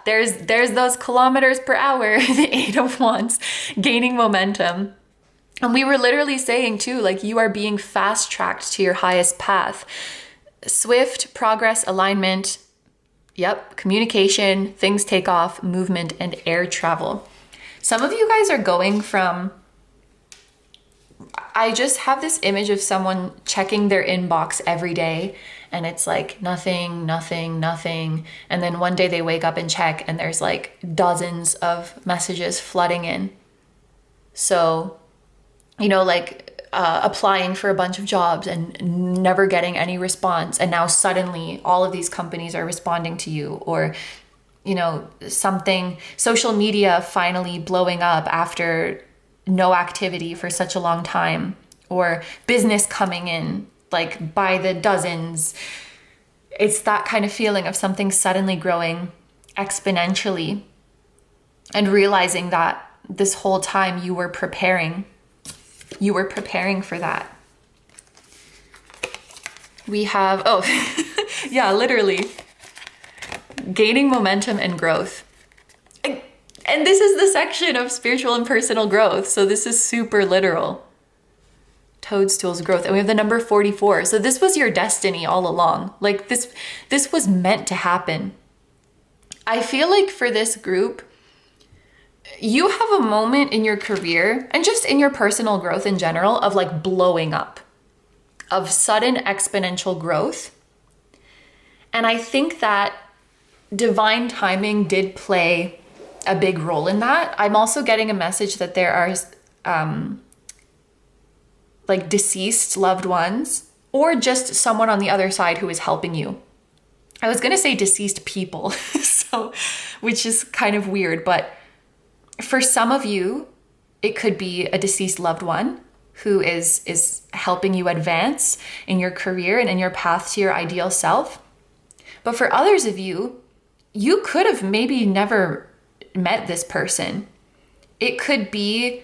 there's those kilometers per hour, the 8 of Wands, gaining momentum. And we were literally saying too, like you are being fast-tracked to your highest path. Swift progress, alignment, yep, communication, things take off, movement, and air travel. Some of you guys are going from, I just have this image of someone checking their inbox every day and it's like nothing. And then one day they wake up and check and there's like dozens of messages flooding in. So, you know, like applying for a bunch of jobs and never getting any response. And now suddenly all of these companies are responding to you, or, you know, something, social media finally blowing up after no activity for such a long time, or business coming in like by the dozens. It's that kind of feeling of something suddenly growing exponentially and realizing that this whole time you were preparing for that. We have, yeah, literally gaining momentum and growth. And this is the section of spiritual and personal growth. So this is super literal. Toadstool's growth. And we have the number 44. So this was your destiny all along. Like this was meant to happen. I feel like for this group, you have a moment in your career and just in your personal growth in general of like blowing up, of sudden exponential growth. And I think that divine timing did play a big role in that. I'm also getting a message that there are like deceased loved ones, or just someone on the other side who is helping you. I was gonna say deceased people, so, which is kind of weird, but for some of you, it could be a deceased loved one who is helping you advance in your career and in your path to your ideal self. But for others of you, you could have maybe never met this person. It could be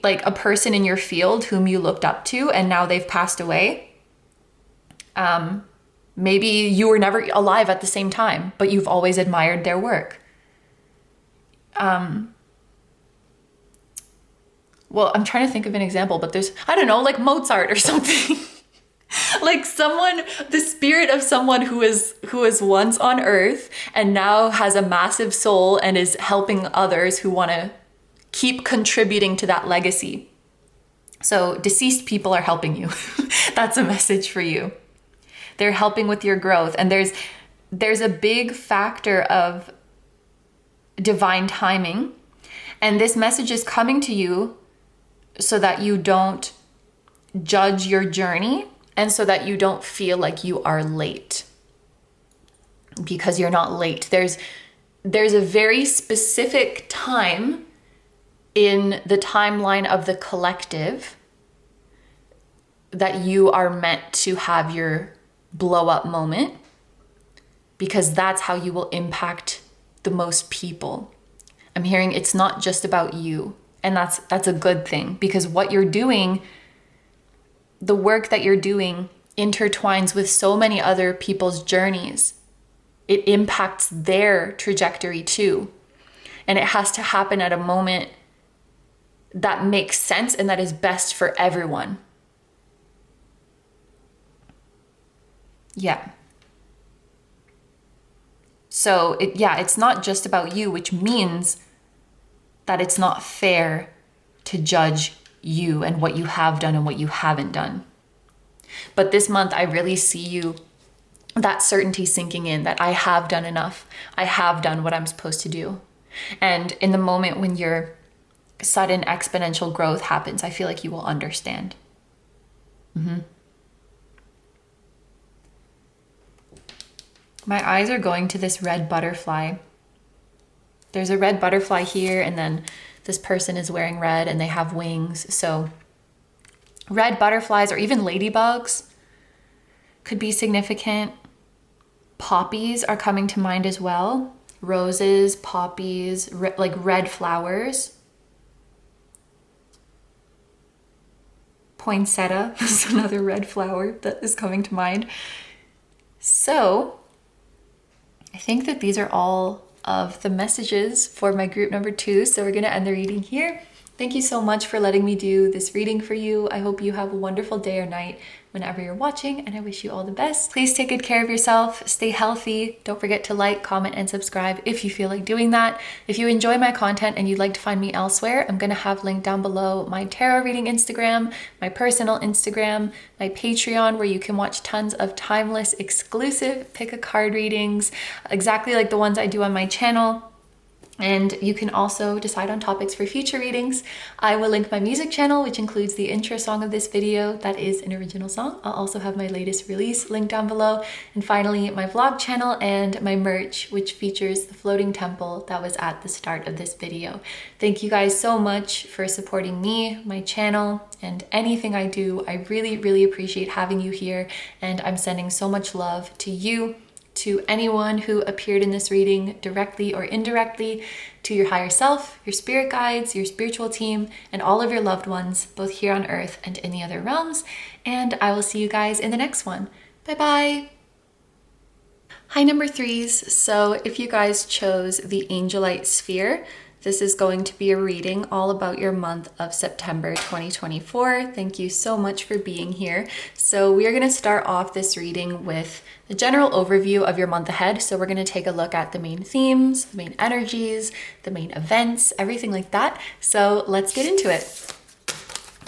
like a person in your field whom you looked up to and now they've passed away. Maybe you were never alive at the same time, but you've always admired their work. Well, I'm trying to think of an example, but there's, I don't know, like Mozart or something. Like someone, the spirit of someone who is once on earth and now has a massive soul and is helping others who want to keep contributing to that legacy. So deceased people are helping you. That's a message for you. They're helping with your growth. And there's a big factor of divine timing. And this message is coming to you so that you don't judge your journey and so that you don't feel like you are late, because you're not late. There's a very specific time in the timeline of the collective that you are meant to have your blow up moment, because that's how you will impact the most people. I'm hearing it's not just about you, and that's a good thing, because what you're doing, the work that you're doing intertwines with so many other people's journeys. It impacts their trajectory too. And it has to happen at a moment that makes sense and that is best for everyone. Yeah. So it's not just about you, which means that it's not fair to judge you and what you have done and what you haven't done. But this month, I really see that certainty sinking in, that I have done enough. I have done what I'm supposed to do. And in the moment when your sudden exponential growth happens, I feel like you will understand. My eyes are going to this red butterfly. There's a red butterfly here, and then this person is wearing red and they have wings. So red butterflies or even ladybugs could be significant. Poppies are coming to mind as well. Roses, poppies, like red flowers. Poinsettia is another red flower that is coming to mind. So I think that these are all of the messages for my group number 2. So we're going to end the reading here. Thank you so much for letting me do this reading for you. I hope you have a wonderful day or night whenever you're watching, and I wish you all the best. Please take good care of yourself, stay healthy. Don't forget to like, comment, and subscribe if you feel like doing that. If you enjoy my content and you'd like to find me elsewhere, I'm gonna have linked down below my tarot reading Instagram, my personal Instagram, my Patreon, where you can watch tons of timeless, exclusive pick a card readings, exactly like the ones I do on my channel. And you can also decide on topics for future readings. I will link my music channel, which includes the intro song of this video. That is an original song. I'll also have my latest release linked down below. And finally, my vlog channel and my merch, which features the floating temple that was at the start of this video. Thank you guys so much for supporting me, my channel, and anything I do. I really, really appreciate having you here. And I'm sending so much love to you, to anyone who appeared in this reading directly or indirectly, to your higher self, your spirit guides, your spiritual team, and all of your loved ones, both here on earth and in the other realms. And I will see you guys in the next one. Bye-bye. Hi, number 3s. So if you guys chose the Angelite Sphere, this is going to be a reading all about your month of September 2024. Thank you so much for being here. So we are going to start off this reading with the general overview of your month ahead. So we're going to take a look at the main themes, the main energies, the main events, everything like that. So let's get into it.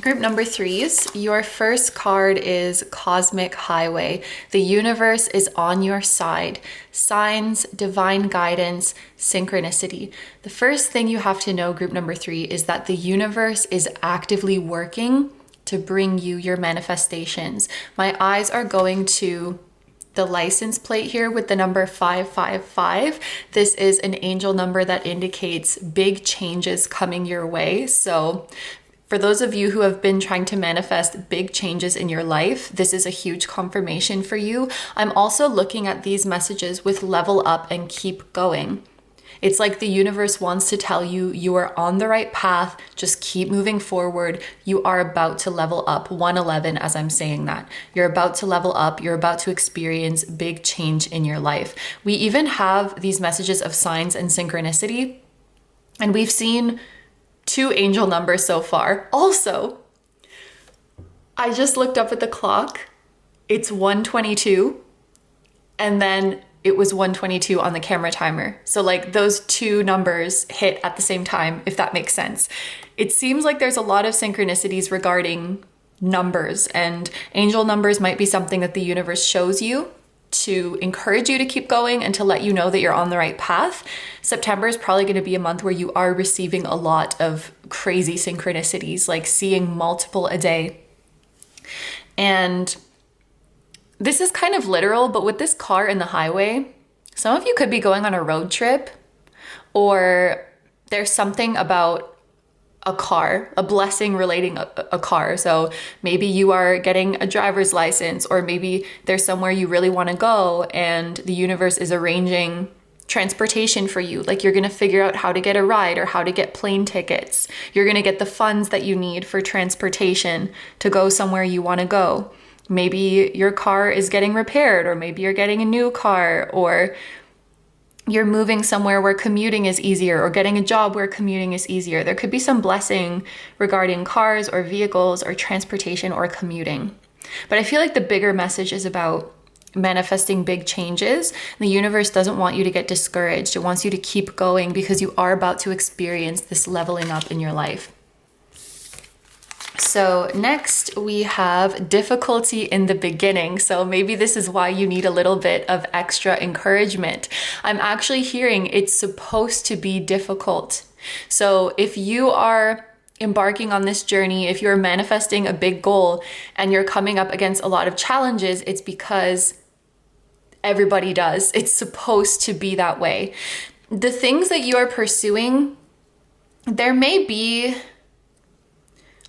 Group number 3s, your first card is Cosmic Highway. The universe is on your side. Signs, divine guidance, synchronicity. The first thing you have to know, group number 3, is that the universe is actively working to bring you your manifestations. My eyes are going to the license plate here with the number 555. This is an angel number that indicates big changes coming your way. So for those of you who have been trying to manifest big changes in your life, this is a huge confirmation for you. I'm also looking at these messages with level up and keep going. It's like the universe wants to tell you you are on the right path. Just keep moving forward. You are about to level up. 111 as I'm saying that. You're about to level up. You're about to experience big change in your life. We even have these messages of signs and synchronicity, and we've seen 2 angel numbers so far. Also, I just looked up at the clock. It's 1:22, and then it was 1:22 on the camera timer. So like those 2 numbers hit at the same time, if that makes sense. It seems like there's a lot of synchronicities regarding numbers, and angel numbers might be something that the universe shows you to encourage you to keep going and to let you know that you're on the right path. September is probably going to be a month where you are receiving a lot of crazy synchronicities, like seeing multiple a day. And this is kind of literal, but with this car in the highway, some of you could be going on a road trip, or there's something about a car, a blessing relating a car. So maybe you are getting a driver's license, or maybe there's somewhere you really want to go and the universe is arranging transportation for you. Like you're going to figure out how to get a ride or how to get plane tickets. You're going to get the funds that you need for transportation to go somewhere you want to go. Maybe your car is getting repaired, or maybe you're getting a new car, or you're moving somewhere where commuting is easier, or getting a job where commuting is easier. There could be some blessing regarding cars or vehicles or transportation or commuting. But I feel like the bigger message is about manifesting big changes. The universe doesn't want you to get discouraged. It wants you to keep going because you are about to experience this leveling up in your life. So next we have difficulty in the beginning. So maybe this is why you need a little bit of extra encouragement. I'm actually hearing it's supposed to be difficult. So if you are embarking on this journey, if you're manifesting a big goal and you're coming up against a lot of challenges, it's because everybody does. It's supposed to be that way. The things that you are pursuing, there may be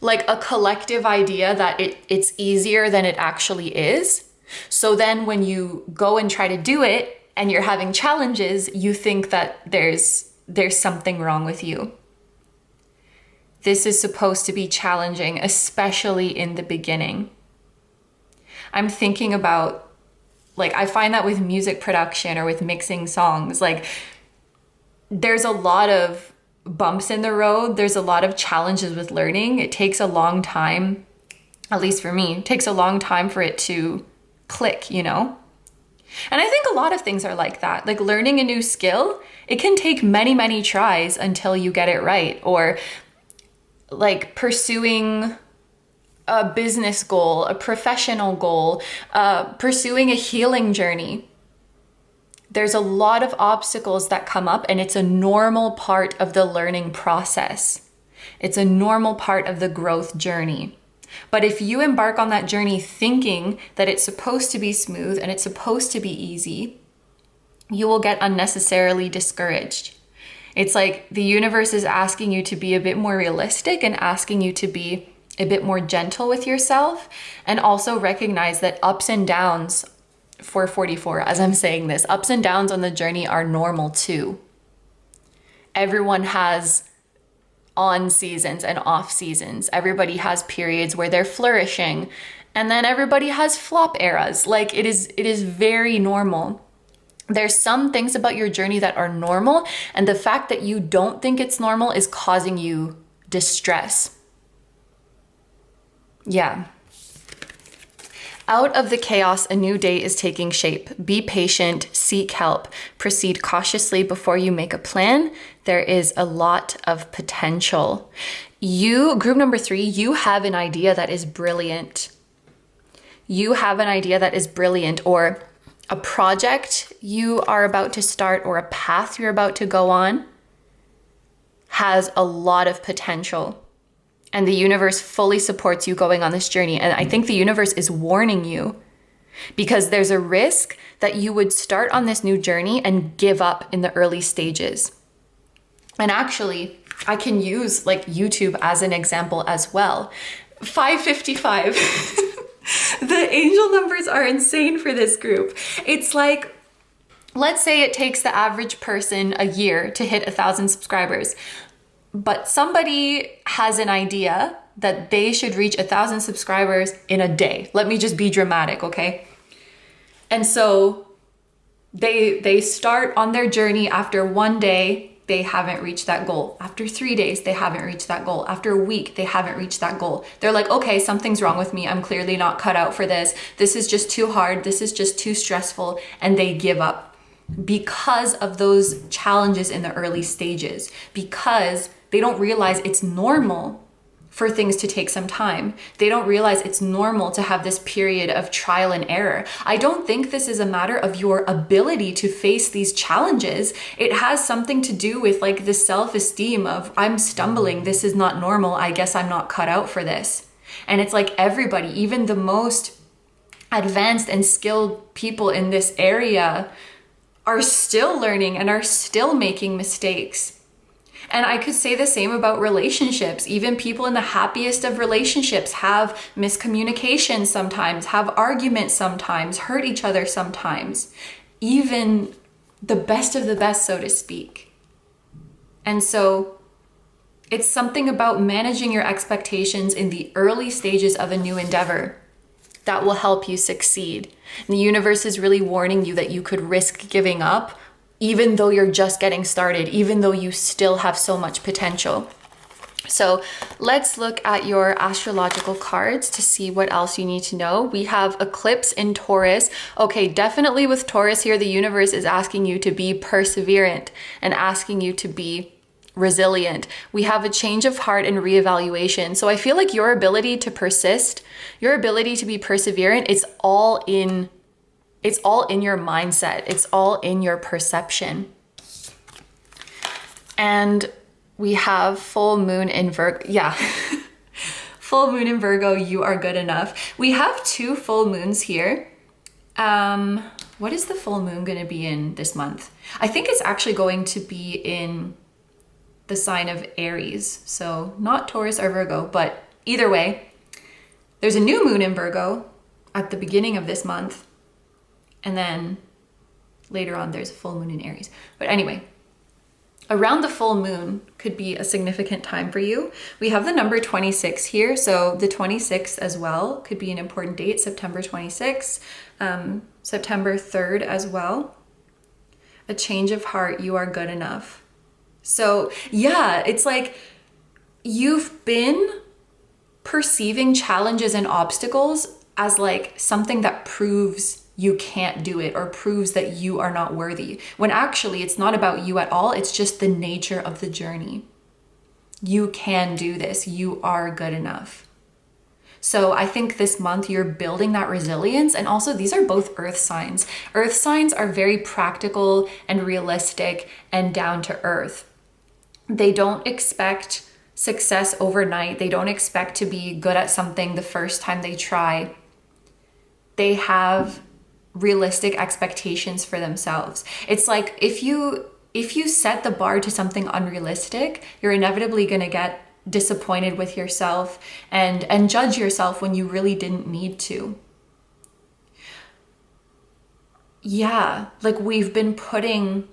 like a collective idea that it's easier than it actually is. So then when you go and try to do it and you're having challenges, you think that there's something wrong with you. This is supposed to be challenging, especially in the beginning. I'm thinking about, like, I find that with music production or with mixing songs, like there's a lot of bumps in the road. There's a lot of challenges with learning. It takes a long time, at least for me, it takes a long time for it to click, you know? And I think a lot of things are like that. Like learning a new skill, it can take many, many tries until you get it right. Or like pursuing a business goal, a professional goal, pursuing a healing journey. There's a lot of obstacles that come up, and it's a normal part of the learning process. It's a normal part of the growth journey. But if you embark on that journey thinking that it's supposed to be smooth and it's supposed to be easy, you will get unnecessarily discouraged. It's like the universe is asking you to be a bit more realistic and asking you to be a bit more gentle with yourself, and also recognize that ups and downs for 44, as I'm saying this, ups and downs on the journey are normal too. Everyone has on seasons and off seasons. Everybody has periods where they're flourishing, and then everybody has flop eras. Like it is very normal. There's some things about your journey that are normal, and the fact that you don't think it's normal is causing you distress. Yeah. Out of the chaos, a new day is taking shape. Be patient, seek help, proceed cautiously before you make a plan. There is a lot of potential. You, group number 3, you have an idea that is brilliant. You have an idea that is brilliant, or a project you are about to start, or a path you're about to go on has a lot of potential. And the universe fully supports you going on this journey. And I think the universe is warning you because there's a risk that you would start on this new journey and give up in the early stages. And actually, I can use like YouTube as an example as well. 555. The angel numbers are insane for this group. It's like, let's say it takes the average person a year to hit 1,000 subscribers. But somebody has an idea that they should reach 1,000 subscribers in a day. Let me just be dramatic, okay? And so they start on their journey. After one day, they haven't reached that goal. After 3 days, they haven't reached that goal. After a week, they haven't reached that goal. They're like, okay, something's wrong with me. I'm clearly not cut out for this. This is just too hard. This is just too stressful. And they give up because of those challenges in the early stages, because they don't realize it's normal for things to take some time. They don't realize it's normal to have this period of trial and error. I don't think this is a matter of your ability to face these challenges. It has something to do with like the self-esteem of, I'm stumbling, this is not normal, I guess I'm not cut out for this. And it's like everybody, even the most advanced and skilled people in this area, are still learning and are still making mistakes. And I could say the same about relationships. Even people in the happiest of relationships have miscommunication sometimes, have arguments sometimes, hurt each other sometimes. Even the best of the best, so to speak. And so it's something about managing your expectations in the early stages of a new endeavor that will help you succeed. And the universe is really warning you that you could risk giving up even though you're just getting started, even though you still have so much potential. So let's look at your astrological cards to see what else you need to know. We have eclipse in Taurus. Okay, definitely with Taurus here, the universe is asking you to be perseverant and asking you to be resilient. We have a change of heart and reevaluation. So I feel like your ability to persist, your ability to be perseverant, it's all in your mindset. It's all in your perception. And we have full moon in Virgo. Yeah. Full moon in Virgo, you are good enough. We have 2 full moons here. What is the full moon going to be in this month? I think it's actually going to be in the sign of Aries. So not Taurus or Virgo, but either way, there's a new moon in Virgo at the beginning of this month. And then later on, there's a full moon in Aries. But anyway, around the full moon could be a significant time for you. We have the number 26 here. So the 26th as well could be an important date, September 26th, September 3rd as well. A change of heart, you are good enough. So yeah, it's like you've been perceiving challenges and obstacles as like something that proves you can't do it or proves that you are not worthy, when actually it's not about you at all. It's just the nature of the journey. You can do this. You are good enough. So I think this month you're building that resilience. And also these are both earth signs. Earth signs are very practical and realistic and down to earth. They don't expect success overnight. They don't expect to be good at something the first time they try. They have realistic expectations for themselves. It's like if you set the bar to something unrealistic, you're inevitably going to get disappointed with yourself and judge yourself when you really didn't need to. Yeah, like we've been putting,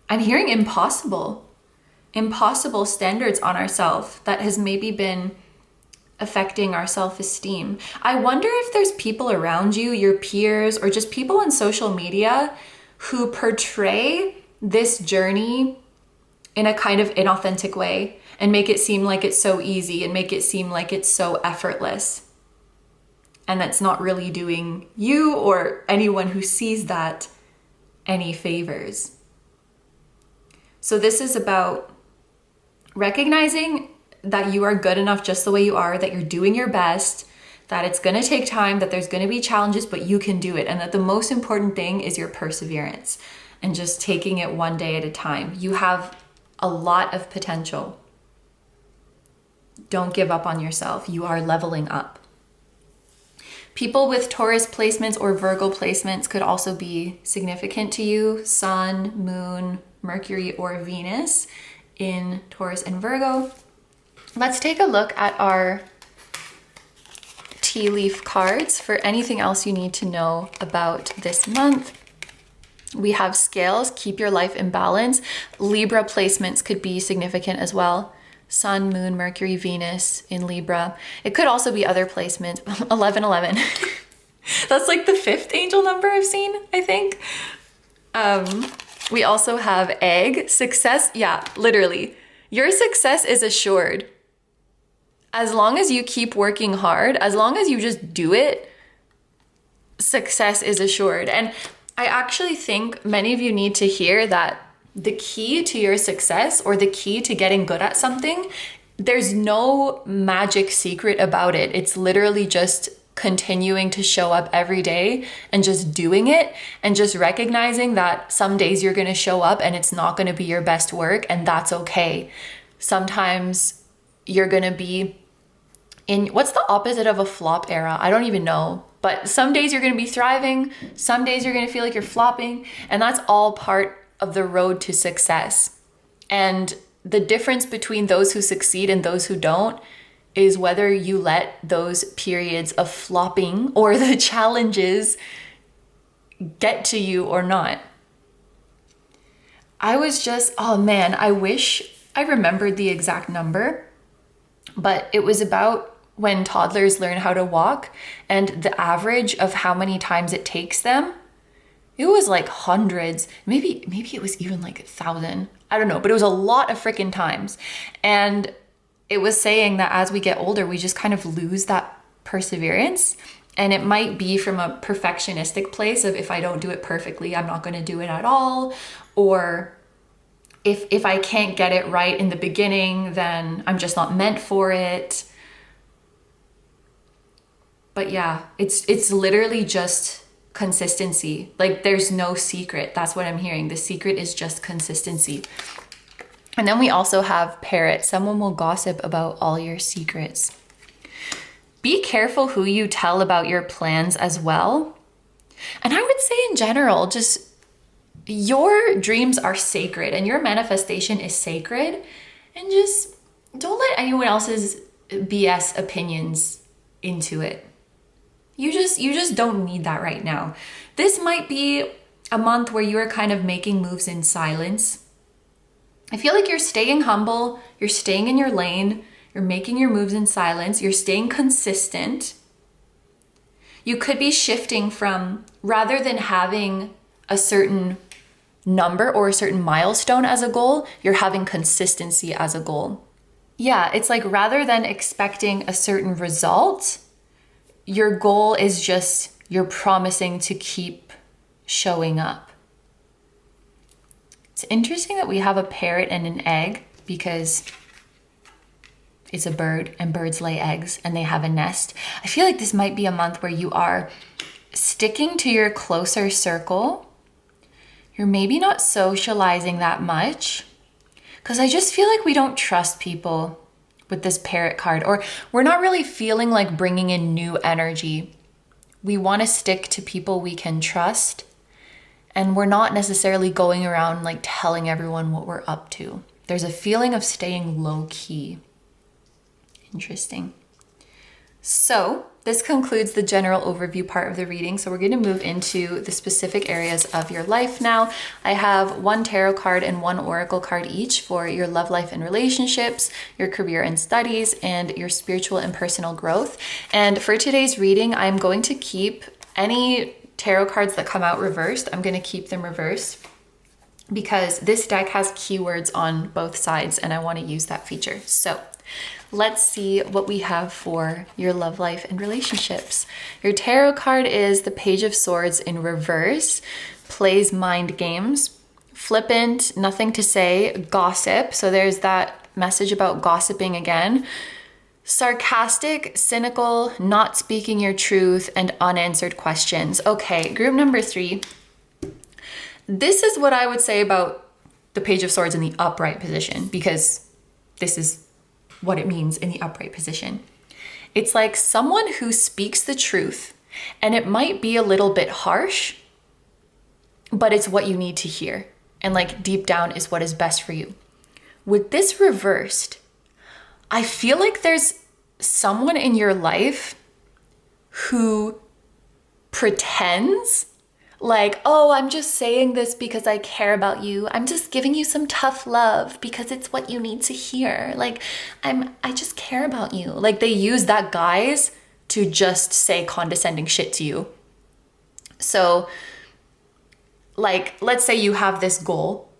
I'm hearing impossible standards on ourselves that has maybe been affecting our self-esteem. I wonder if there's people around you, your peers, or just people on social media who portray this journey in a kind of inauthentic way and make it seem like it's so easy and make it seem like it's so effortless. And that's not really doing you or anyone who sees that any favors. So this is about recognizing that you are good enough just the way you are, that you're doing your best, that it's going to take time, that there's going to be challenges, but you can do it. And that the most important thing is your perseverance and just taking it one day at a time. You have a lot of potential. Don't give up on yourself. You are leveling up. People with Taurus placements or Virgo placements could also be significant to you. Sun, Moon, Mercury, or Venus in Taurus and Virgo. Let's take a look at our tea leaf cards for anything else you need to know about this month. We have scales, keep your life in balance. Libra placements could be significant as well. Sun, Moon, Mercury, Venus in Libra. It could also be other placements. 1111. That's like the 5th angel number I've seen, I think. We also have egg, success. Yeah, literally. Your success is assured. As long as you keep working hard, as long as you just do it, success is assured. And I actually think many of you need to hear that the key to your success or the key to getting good at something, there's no magic secret about it. It's literally just continuing to show up every day and just doing it and just recognizing that some days you're going to show up and it's not going to be your best work, and that's okay. Sometimes you're going to be in, what's the opposite of a flop era? I don't even know. But some days you're going to be thriving. Some days you're going to feel like you're flopping. And that's all part of the road to success. And the difference between those who succeed and those who don't is whether you let those periods of flopping or the challenges get to you or not. I was just, oh man, I wish I remembered the exact number, but it was about when toddlers learn how to walk and the average of how many times it takes them It was like hundreds, maybe it was even like 1,000. I don't know, but it was a lot of freaking times. And it was saying that as we get older, we just kind of lose that perseverance. And it might be from a perfectionistic place of, if I don't do it perfectly, I'm not going to do it at all. Or if I can't get it right in the beginning, then I'm just not meant for it. But yeah, it's literally just consistency. Like, there's no secret. That's what I'm hearing. The secret is just consistency. And then we also have Parrot. Someone will gossip about all your secrets. Be careful who you tell about your plans as well. And I would say in general, just your dreams are sacred and your manifestation is sacred. And just don't let anyone else's BS opinions into it. You just don't need that right now. This might be a month where you are kind of making moves in silence. I feel like you're staying humble, you're staying in your lane, you're making your moves in silence, you're staying consistent. You could be shifting from, rather than having a certain number or a certain milestone as a goal, you're having consistency as a goal. Yeah, it's like, rather than expecting a certain result, your goal is just, you're promising to keep showing up. It's interesting that we have a parrot and an egg, because it's a bird and birds lay eggs and they have a nest. I feel like this might be a month where you are sticking to your closer circle. You're maybe not socializing that much, because I just feel like we don't trust people with this parrot card, or we're not really feeling like bringing in new energy. We want to stick to people we can trust, and we're not necessarily going around like telling everyone what we're up to. There's a feeling of staying low key. Interesting. So this concludes the general overview part of the reading. So we're going to move into the specific areas of your life now. I have one tarot card and one oracle card each for your love life and relationships, your career and studies, and your spiritual and personal growth. And for today's reading, I'm going to keep any tarot cards that come out reversed. I'm going to keep them reversed because this deck has keywords on both sides and I want to use that feature. So let's see what we have for your love life and relationships. Your tarot card is the Page of Swords in reverse, plays mind games, flippant, nothing to say, gossip. So there's that message about gossiping again. Sarcastic, cynical, not speaking your truth, and unanswered questions. Okay, group number 3. This is what I would say about the Page of Swords in the upright position, because this is what it means in the upright position. It's like someone who speaks the truth, and it might be a little bit harsh, but it's what you need to hear. And like deep down is what is best for you. With this reversed, I feel like there's someone in your life who pretends like, oh, I'm just saying this because I care about you. I'm just giving you some tough love because it's what you need to hear. Like, I just care about you. Like, they use that guise to just say condescending shit to you. So, like, let's say you have this goal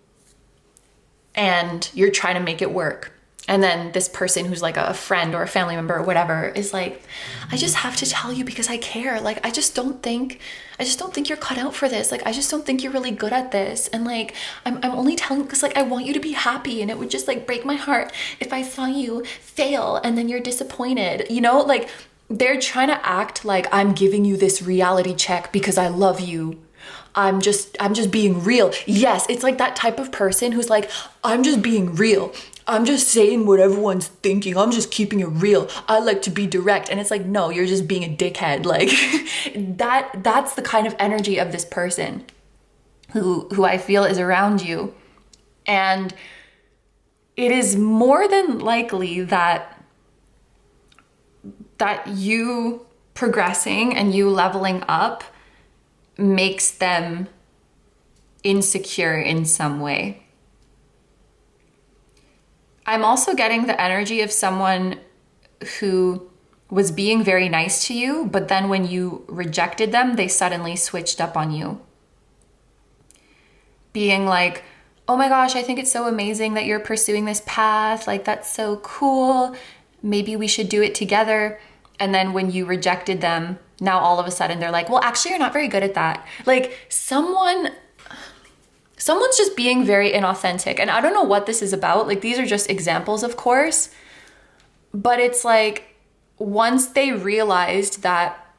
and you're trying to make it work. And then this person who's like a friend or a family member or whatever is like, I just have to tell you because I care. Like, I just don't think you're cut out for this. Like, I just don't think you're really good at this. And like, I'm only telling because like, I want you to be happy. And it would just like break my heart if I saw you fail and then you're disappointed, you know, like they're trying to act like I'm giving you this reality check because I love you. I'm just being real. Yes, it's like that type of person who's like, I'm just being real. I'm just saying what everyone's thinking. I'm just keeping it real. I like to be direct. And it's like, no, you're just being a dickhead. Like that's the kind of energy of this person who I feel is around you. And it is more than likely that you progressing and you leveling up makes them insecure in some way. I'm also getting the energy of someone who was being very nice to you, but then when you rejected them, they suddenly switched up on you. being like, oh my gosh, I think it's so amazing that you're pursuing this path. Like, that's so cool. Maybe we should do it together. And then when you rejected them, now all of a sudden they're like, well, actually, you're not very good at that. Like, someone's just being very inauthentic. And I don't know what this is about. Like, these are just examples, of course. But it's like, once they realized that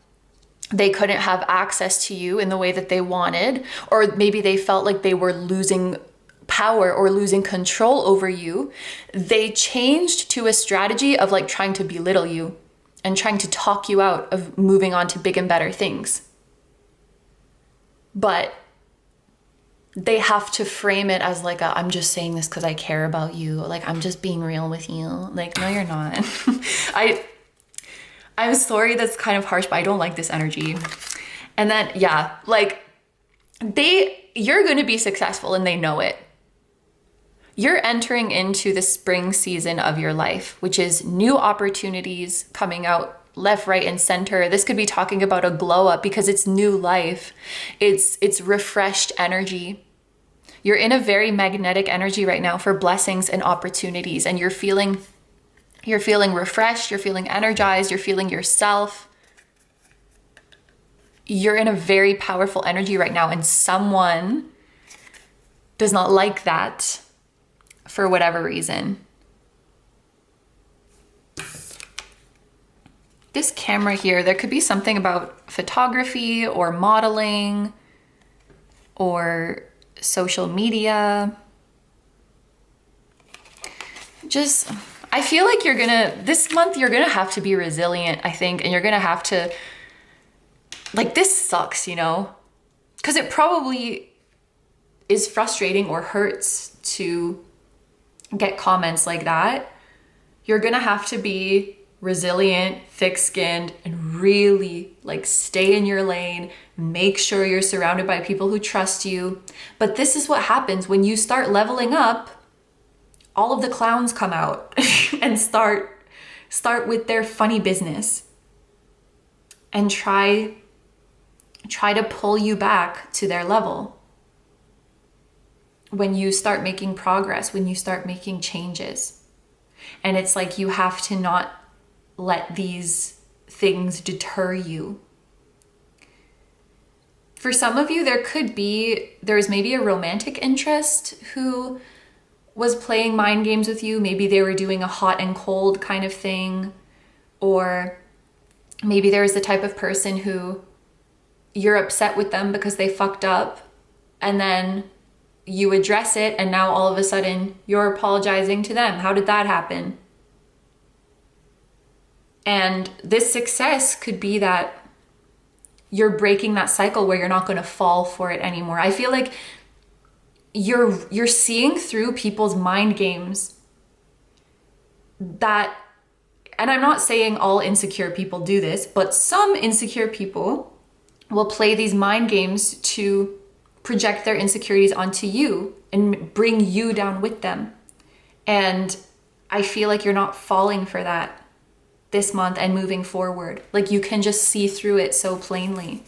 they couldn't have access to you in the way that they wanted, or maybe they felt like they were losing power or losing control over you, they changed to a strategy of like trying to belittle you and trying to talk you out of moving on to big and better things. But they have to frame it as like I'm just saying this because I care about you. Like, I'm just being real with you. Like, no, you're not. I'm sorry, that's kind of harsh, but I don't like this energy. And then, yeah, like you're going to be successful and they know it. You're entering into the spring season of your life, which is new opportunities coming out left, right, and center. This could be talking about a glow up because it's new life. It's refreshed energy. You're in a very magnetic energy right now for blessings and opportunities, and you're feeling refreshed, you're feeling energized, you're feeling yourself. You're in a very powerful energy right now, and someone does not like that for whatever reason. This camera here, there could be something about photography or modeling or social media. Just, I feel like this month you're gonna have to be resilient, I think, and you're gonna have to, like, this sucks, you know? Because it probably is frustrating or hurts to get comments like that. You're gonna have to be resilient, thick-skinned, and really like stay in your lane. Make sure you're surrounded by people who trust you. But this is what happens when you start leveling up. All of the clowns come out and start with their funny business and try to pull you back to their level. When you start making progress, when you start making changes. And it's like you have to not let these things deter you. For some of you, there's maybe a romantic interest who was playing mind games with you. Maybe they were doing a hot and cold kind of thing. Or maybe there's the type of person who you're upset with them because they fucked up, and then you address it, and now all of a sudden you're apologizing to them. How did that happen? And this success could be that you're breaking that cycle where you're not going to fall for it anymore. I feel like you're seeing through people's mind games that, and I'm not saying all insecure people do this, but some insecure people will play these mind games to project their insecurities onto you and bring you down with them. And I feel like you're not falling for that this month and moving forward. Like, you can just see through it so plainly.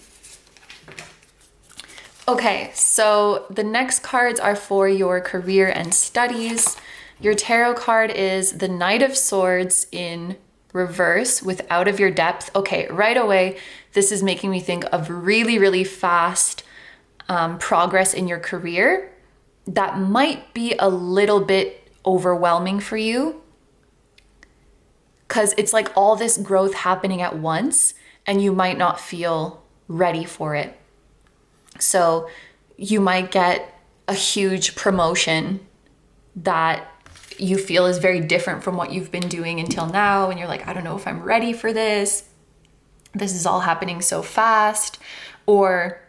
Okay, so the next cards are for your career and studies. Your tarot card is the Knight of Swords in reverse with Out of Your Depth. Okay, right away, this is making me think of really, really fast progress in your career that might be a little bit overwhelming for you, because it's like all this growth happening at once and you might not feel ready for it. So you might get a huge promotion that you feel is very different from what you've been doing until now, and you're like, I don't know if I'm ready for this. This is all happening so fast. Or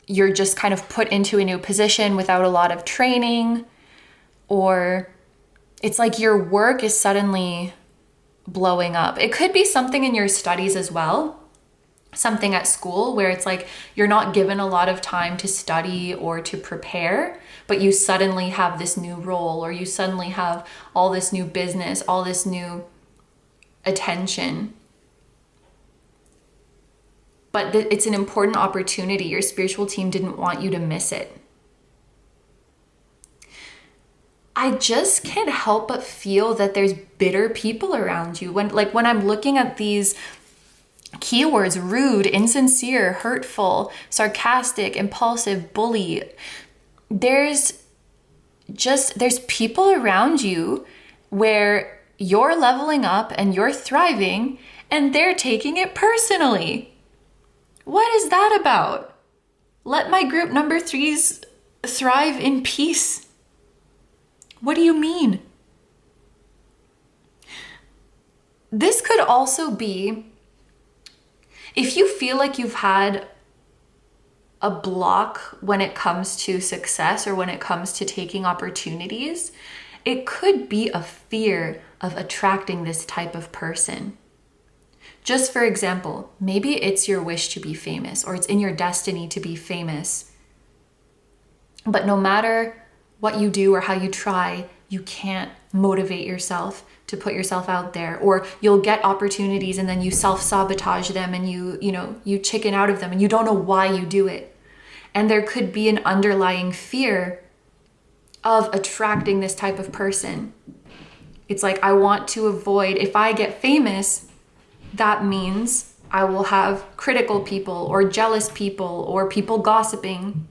you're just kind of put into a new position without a lot of training, or it's like your work is suddenly blowing up. It could be something in your studies as well, something at school where it's like you're not given a lot of time to study or to prepare, but you suddenly have this new role, or you suddenly have all this new business, all this new attention. But it's an important opportunity. Your spiritual team didn't want you to miss it. I just can't help but feel that there's bitter people around you. When I'm looking at these keywords, rude, insincere, hurtful, sarcastic, impulsive, bully, there's people around you where you're leveling up and you're thriving and they're taking it personally. What is that about? Let my group number threes thrive in peace. What do you mean? This could also be if you feel like you've had a block when it comes to success or when it comes to taking opportunities, it could be a fear of attracting this type of person. Just for example, maybe it's your wish to be famous or it's in your destiny to be famous. But no matter what you do or how you try, you can't motivate yourself to put yourself out there, or you'll get opportunities and then you self-sabotage them and you chicken out of them and you don't know why you do it. And there could be an underlying fear of attracting this type of person. It's like, I want to avoid, if I get famous, that means I will have critical people or jealous people or people gossiping.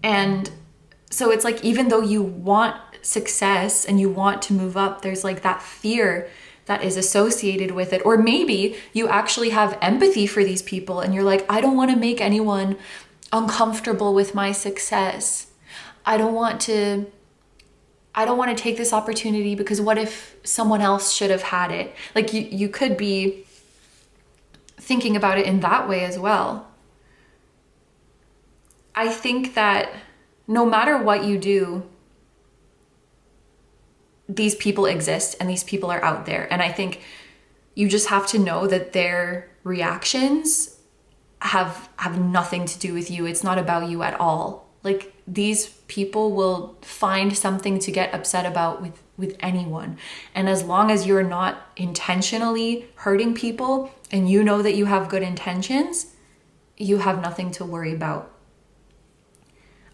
And so it's like, even though you want success and you want to move up, there's like that fear that is associated with it. Or maybe you actually have empathy for these people and you're like, I don't want to make anyone uncomfortable with my success. I don't want to take this opportunity because what if someone else should have had it? Like you could be thinking about it in that way as well. I think that no matter what you do, these people exist and these people are out there. And I think you just have to know that their reactions have nothing to do with you. It's not about you at all. Like, these people will find something to get upset about with anyone. And as long as you're not intentionally hurting people and you know that you have good intentions, you have nothing to worry about.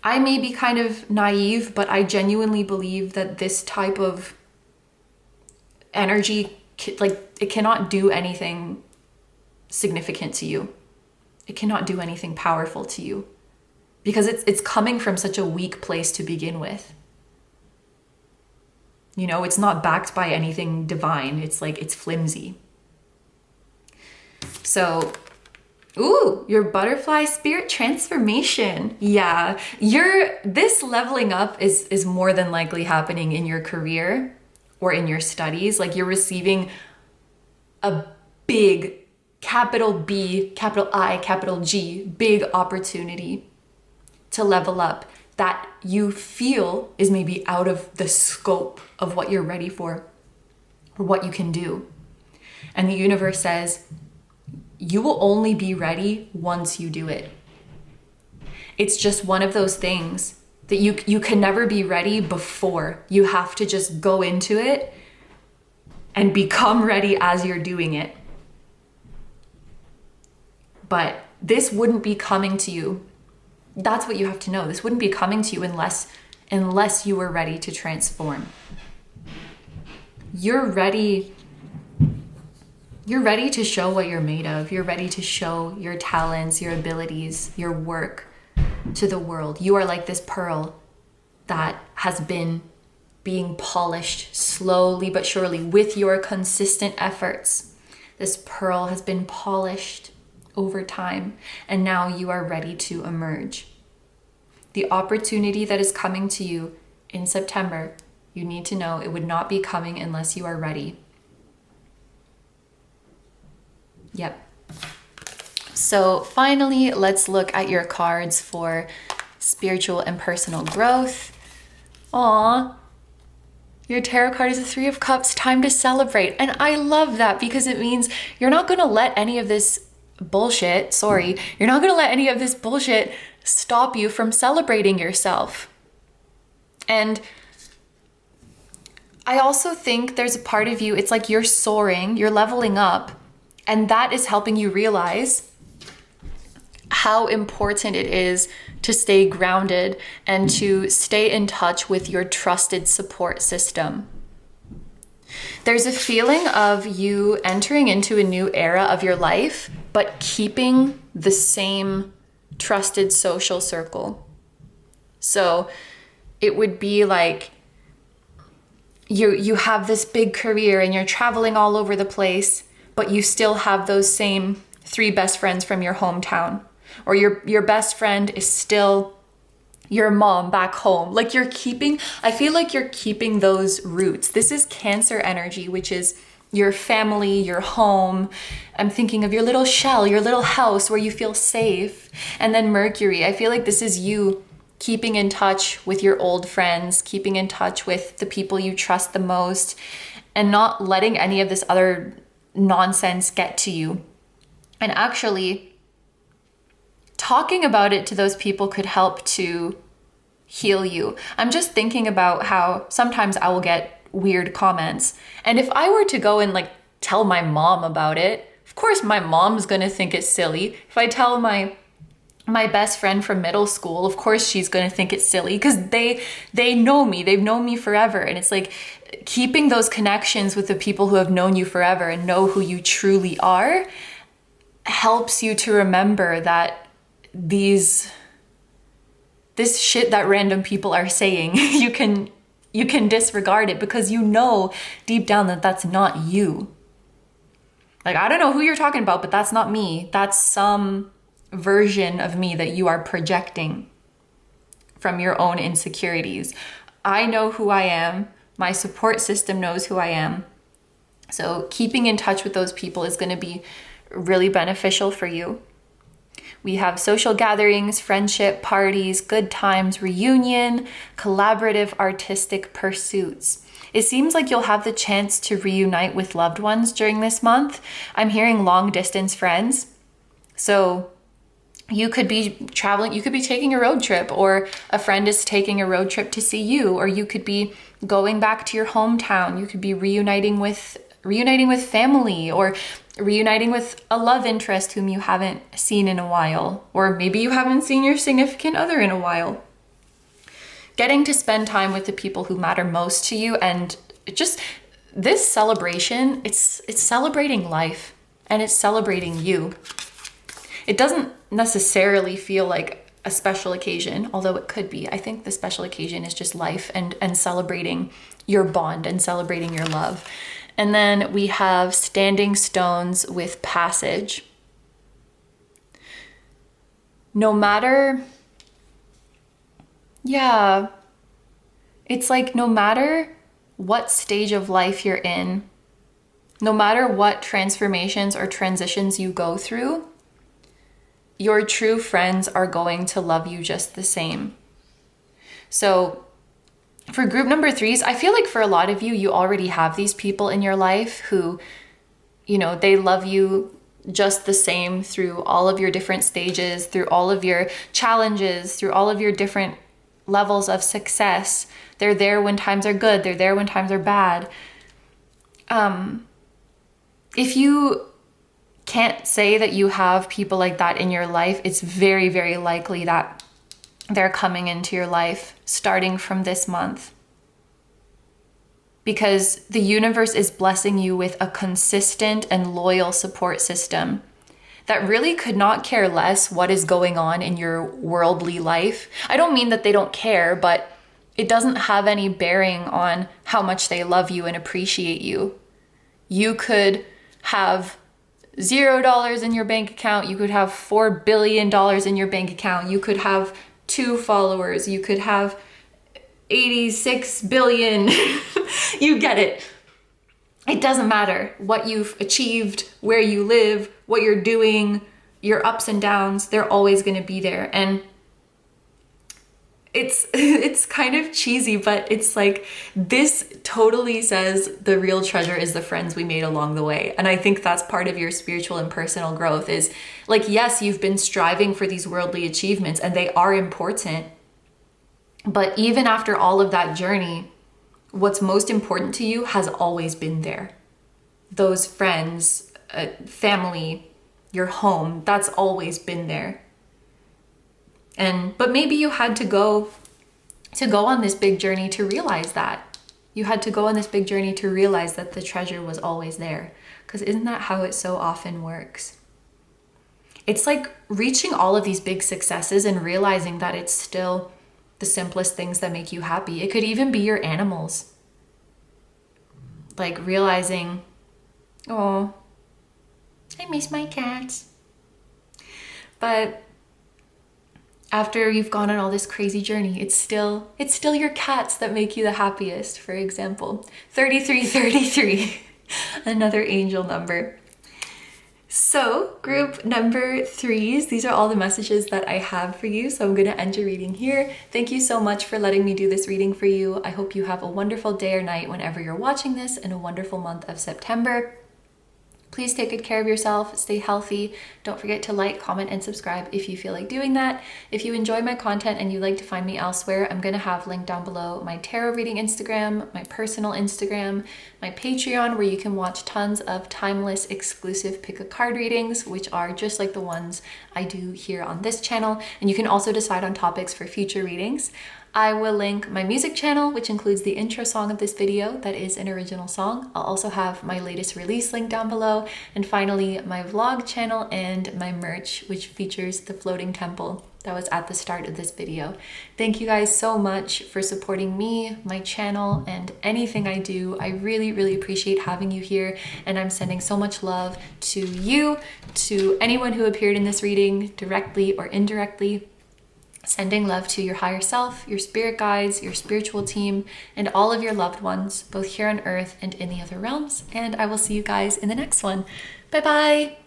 I may be kind of naive, but I genuinely believe that this type of energy, like, it cannot do anything significant to you. It cannot do anything powerful to you because it's coming from such a weak place to begin with. You know, it's not backed by anything divine. It's like, it's flimsy. So, ooh, your butterfly spirit transformation. Yeah, this leveling up is more than likely happening in your career or in your studies. Like, you're receiving a big, capital B, capital I, capital G, big opportunity to level up that you feel is maybe out of the scope of what you're ready for or what you can do. And the universe says, you will only be ready once you do it. It's just one of those things that you can never be ready before. You have to just go into it and become ready as you're doing it. But this wouldn't be coming to you. That's what you have to know. This wouldn't be coming to you unless you were ready to transform. You're ready to show what you're made of. You're ready to show your talents, your abilities, your work to the world. You are like this pearl that has been being polished slowly but surely with your consistent efforts. This pearl has been polished over time, and now you are ready to emerge. The opportunity that is coming to you in September, you need to know it would not be coming unless you are ready. Yep. So finally, let's look at your cards for spiritual and personal growth. Aww. Your tarot card is a Three of Cups, time to celebrate. And I love that because it means you're not going to let any of this bullshit, you're not going to let any of this bullshit stop you from celebrating yourself. And I also think there's a part of you, it's like you're soaring, you're leveling up, and that is helping you realize how important it is to stay grounded and to stay in touch with your trusted support system. There's a feeling of you entering into a new era of your life, but keeping the same trusted social circle. So it would be like you have this big career and you're traveling all over the place, but you still have those same 3 best friends from your hometown. Or your best friend is still your mom back home. Like I feel like you're keeping those roots. This is Cancer energy, which is your family, your home. I'm thinking of your little shell, your little house where you feel safe. And then Mercury, I feel like this is you keeping in touch with your old friends, keeping in touch with the people you trust the most, and not letting any of this other nonsense get to you. And actually, talking about it to those people could help to heal you. I'm just thinking about how sometimes I will get weird comments. And if I were to go and like tell my mom about it, of course my mom's gonna think it's silly. If I tell my best friend from middle school, of course she's gonna think it's silly because they know me. They've known me forever. And it's like keeping those connections with the people who have known you forever and know who you truly are helps you to remember that this shit that random people are saying, you can disregard it because you know deep down that that's not you. Like, I don't know who you're talking about, but that's not me. That's some version of me that you are projecting from your own insecurities. I know who I am. My support system knows who I am. So keeping in touch with those people is going to be really beneficial for you. We have social gatherings, friendship, parties, good times, reunion, collaborative artistic pursuits. It seems like you'll have the chance to reunite with loved ones during this month. I'm hearing long distance friends. So you could be traveling, you could be taking a road trip, or a friend is taking a road trip to see you, or you could be going back to your hometown. You could be reuniting with family, or reuniting with a love interest whom you haven't seen in a while, or maybe you haven't seen your significant other in a while. Getting to spend time with the people who matter most to you, and just this celebration, it's celebrating life and it's celebrating you. It doesn't necessarily feel like a special occasion, although it could be. I think the special occasion is just life and celebrating your bond and celebrating your love. And then we have standing stones with passage. It's like no matter what stage of life you're in, no matter what transformations or transitions you go through, your true friends are going to love you just the same. So for group number 3s, I feel like for a lot of you, you already have these people in your life who, they love you just the same through all of your different stages, through all of your challenges, through all of your different levels of success. They're there when times are good. They're there when times are bad. If you can't say that you have people like that in your life, it's very, very likely that they're coming into your life starting from this month, because the universe is blessing you with a consistent and loyal support system that really could not care less what is going on in your worldly life. I don't mean that they don't care, but it doesn't have any bearing on how much they love you and appreciate you. You could have $0 in your bank account. You could have $4 billion in your bank account. You could have 2 followers. You could have 86 billion. You get it. It doesn't matter what you've achieved, where you live, what you're doing, your ups and downs, they're always going to be there. And it's kind of cheesy, but it's like, this totally says the real treasure is the friends we made along the way. And I think that's part of your spiritual and personal growth is like, yes, you've been striving for these worldly achievements and they are important. But even after all of that journey, what's most important to you has always been there. Those friends, family, your home, that's always been there. But maybe you had to go on this big journey to realize that. You had to go on this big journey to realize that the treasure was always there. Because isn't that how it so often works? It's like reaching all of these big successes and realizing that it's still the simplest things that make you happy. It could even be your animals. Like realizing, oh, I miss my cats. But after you've gone on all this crazy journey, it's still your cats that make you the happiest. For example, 3333, another angel number. So group number 3s, these are all the messages that I have for you. So I'm going to end your reading here. Thank you so much for letting me do this reading for you. I hope you have a wonderful day or night whenever you're watching this, and a wonderful month of September. Please take good care of yourself, stay healthy. Don't forget to like, comment, and subscribe if you feel like doing that. If you enjoy my content and you'd like to find me elsewhere, I'm going to have linked down below my tarot reading Instagram, my personal Instagram, my Patreon, where you can watch tons of timeless, exclusive pick a card readings, which are just like the ones I do here on this channel. And you can also decide on topics for future readings. I will link my music channel, which includes the intro song of this video that is an original song. I'll also have my latest release link down below. And finally, my vlog channel and my merch, which features the floating temple that was at the start of this video. Thank you guys so much for supporting me, my channel, and anything I do. I really, really appreciate having you here. And I'm sending so much love to you, to anyone who appeared in this reading, directly or indirectly. Sending love to your higher self, your spirit guides, your spiritual team, and all of your loved ones, both here on earth and in the other realms. And I will see you guys in the next one. Bye-bye.